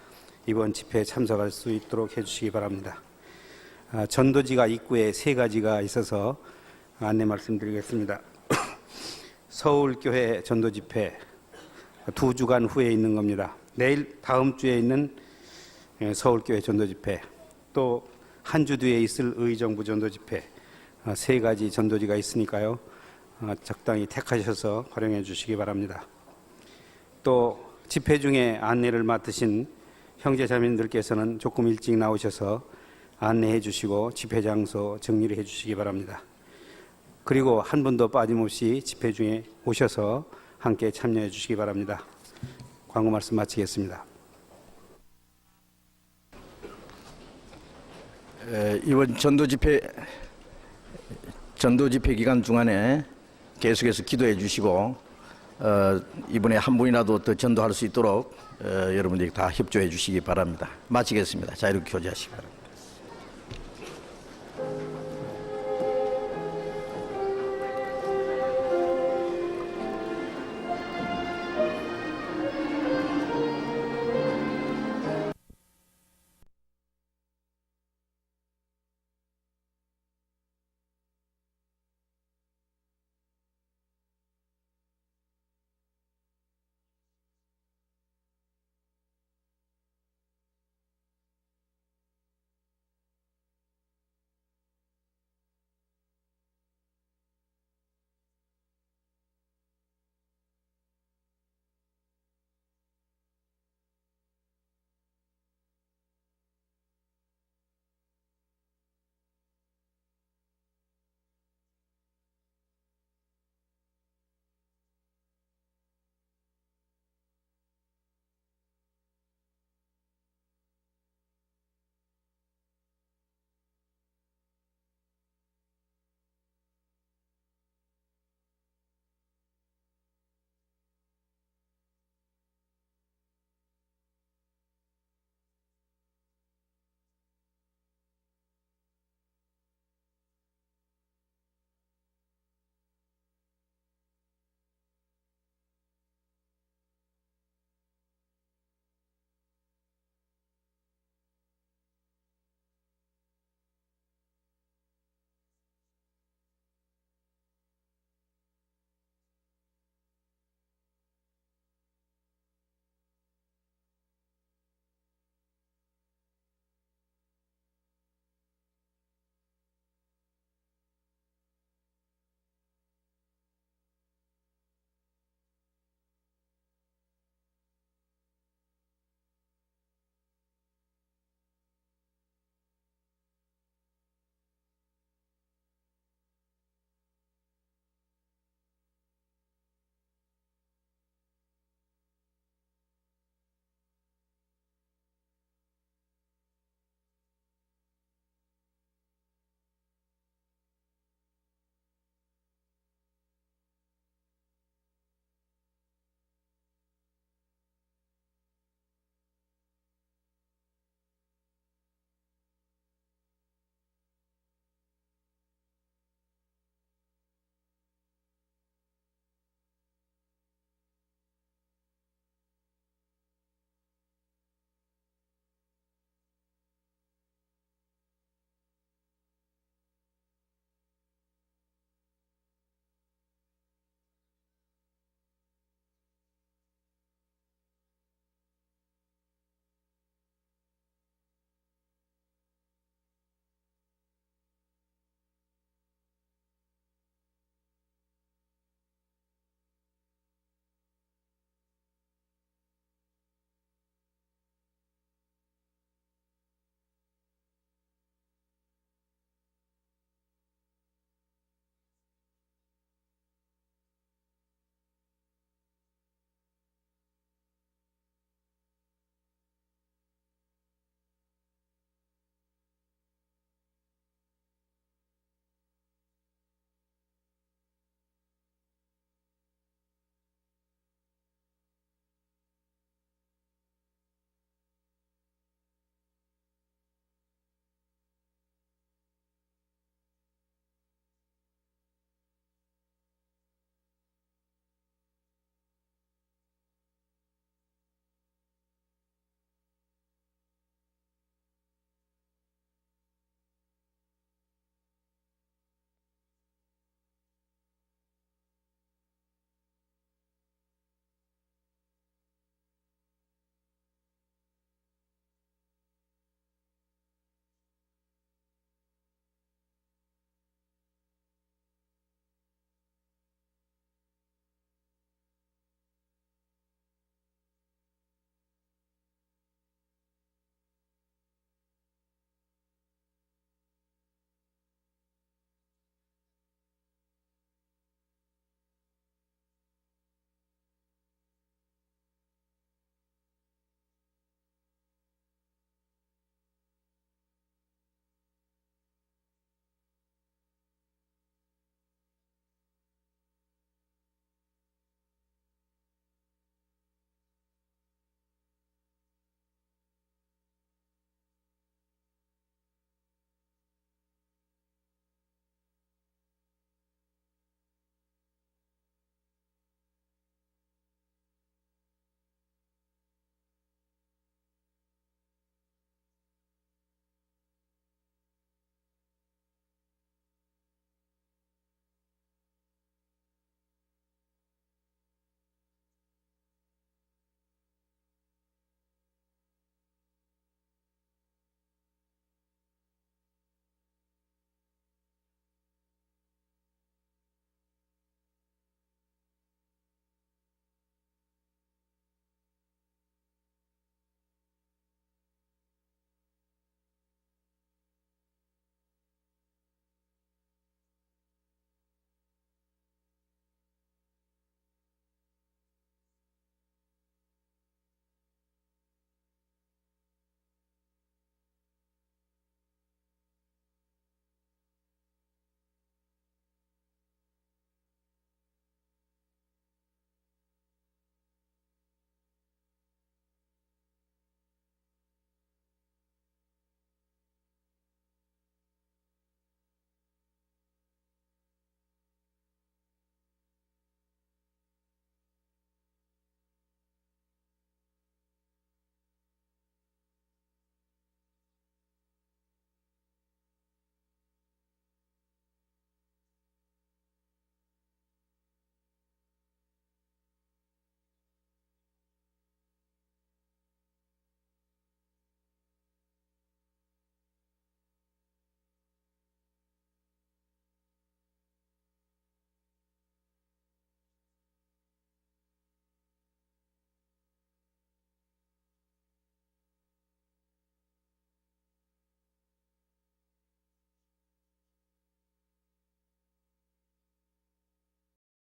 이번 집회에 참석할 수 있도록 해주시기 바랍니다. 전도지가 입구에 3가지가 있어서 안내 말씀드리겠습니다. 서울교회 전도집회 2주간 후에 있는 겁니다. 내일 다음 주에 있는 서울교회 전도집회, 또 한 주 뒤에 있을 의정부 전도집회, 3가지 전도지가 있으니까요. 적당히 택하셔서 활용해 주시기 바랍니다. 또 집회 중에 안내를 맡으신 형제자매님들께서는 조금 일찍 나오셔서 안내해 주시고 집회 장소 정리를 해 주시기 바랍니다. 그리고 한 분도 빠짐없이 집회 중에 오셔서 함께 참여해 주시기 바랍니다. 광고 말씀 마치겠습니다. 이번 전도 집회 기간 중간에 계속해서 기도해 주시고 이번에 한 분이라도 더 전도할 수 있도록 여러분들이 다 협조해 주시기 바랍니다. 마치겠습니다. 자유롭게 교제하시기 바랍니다.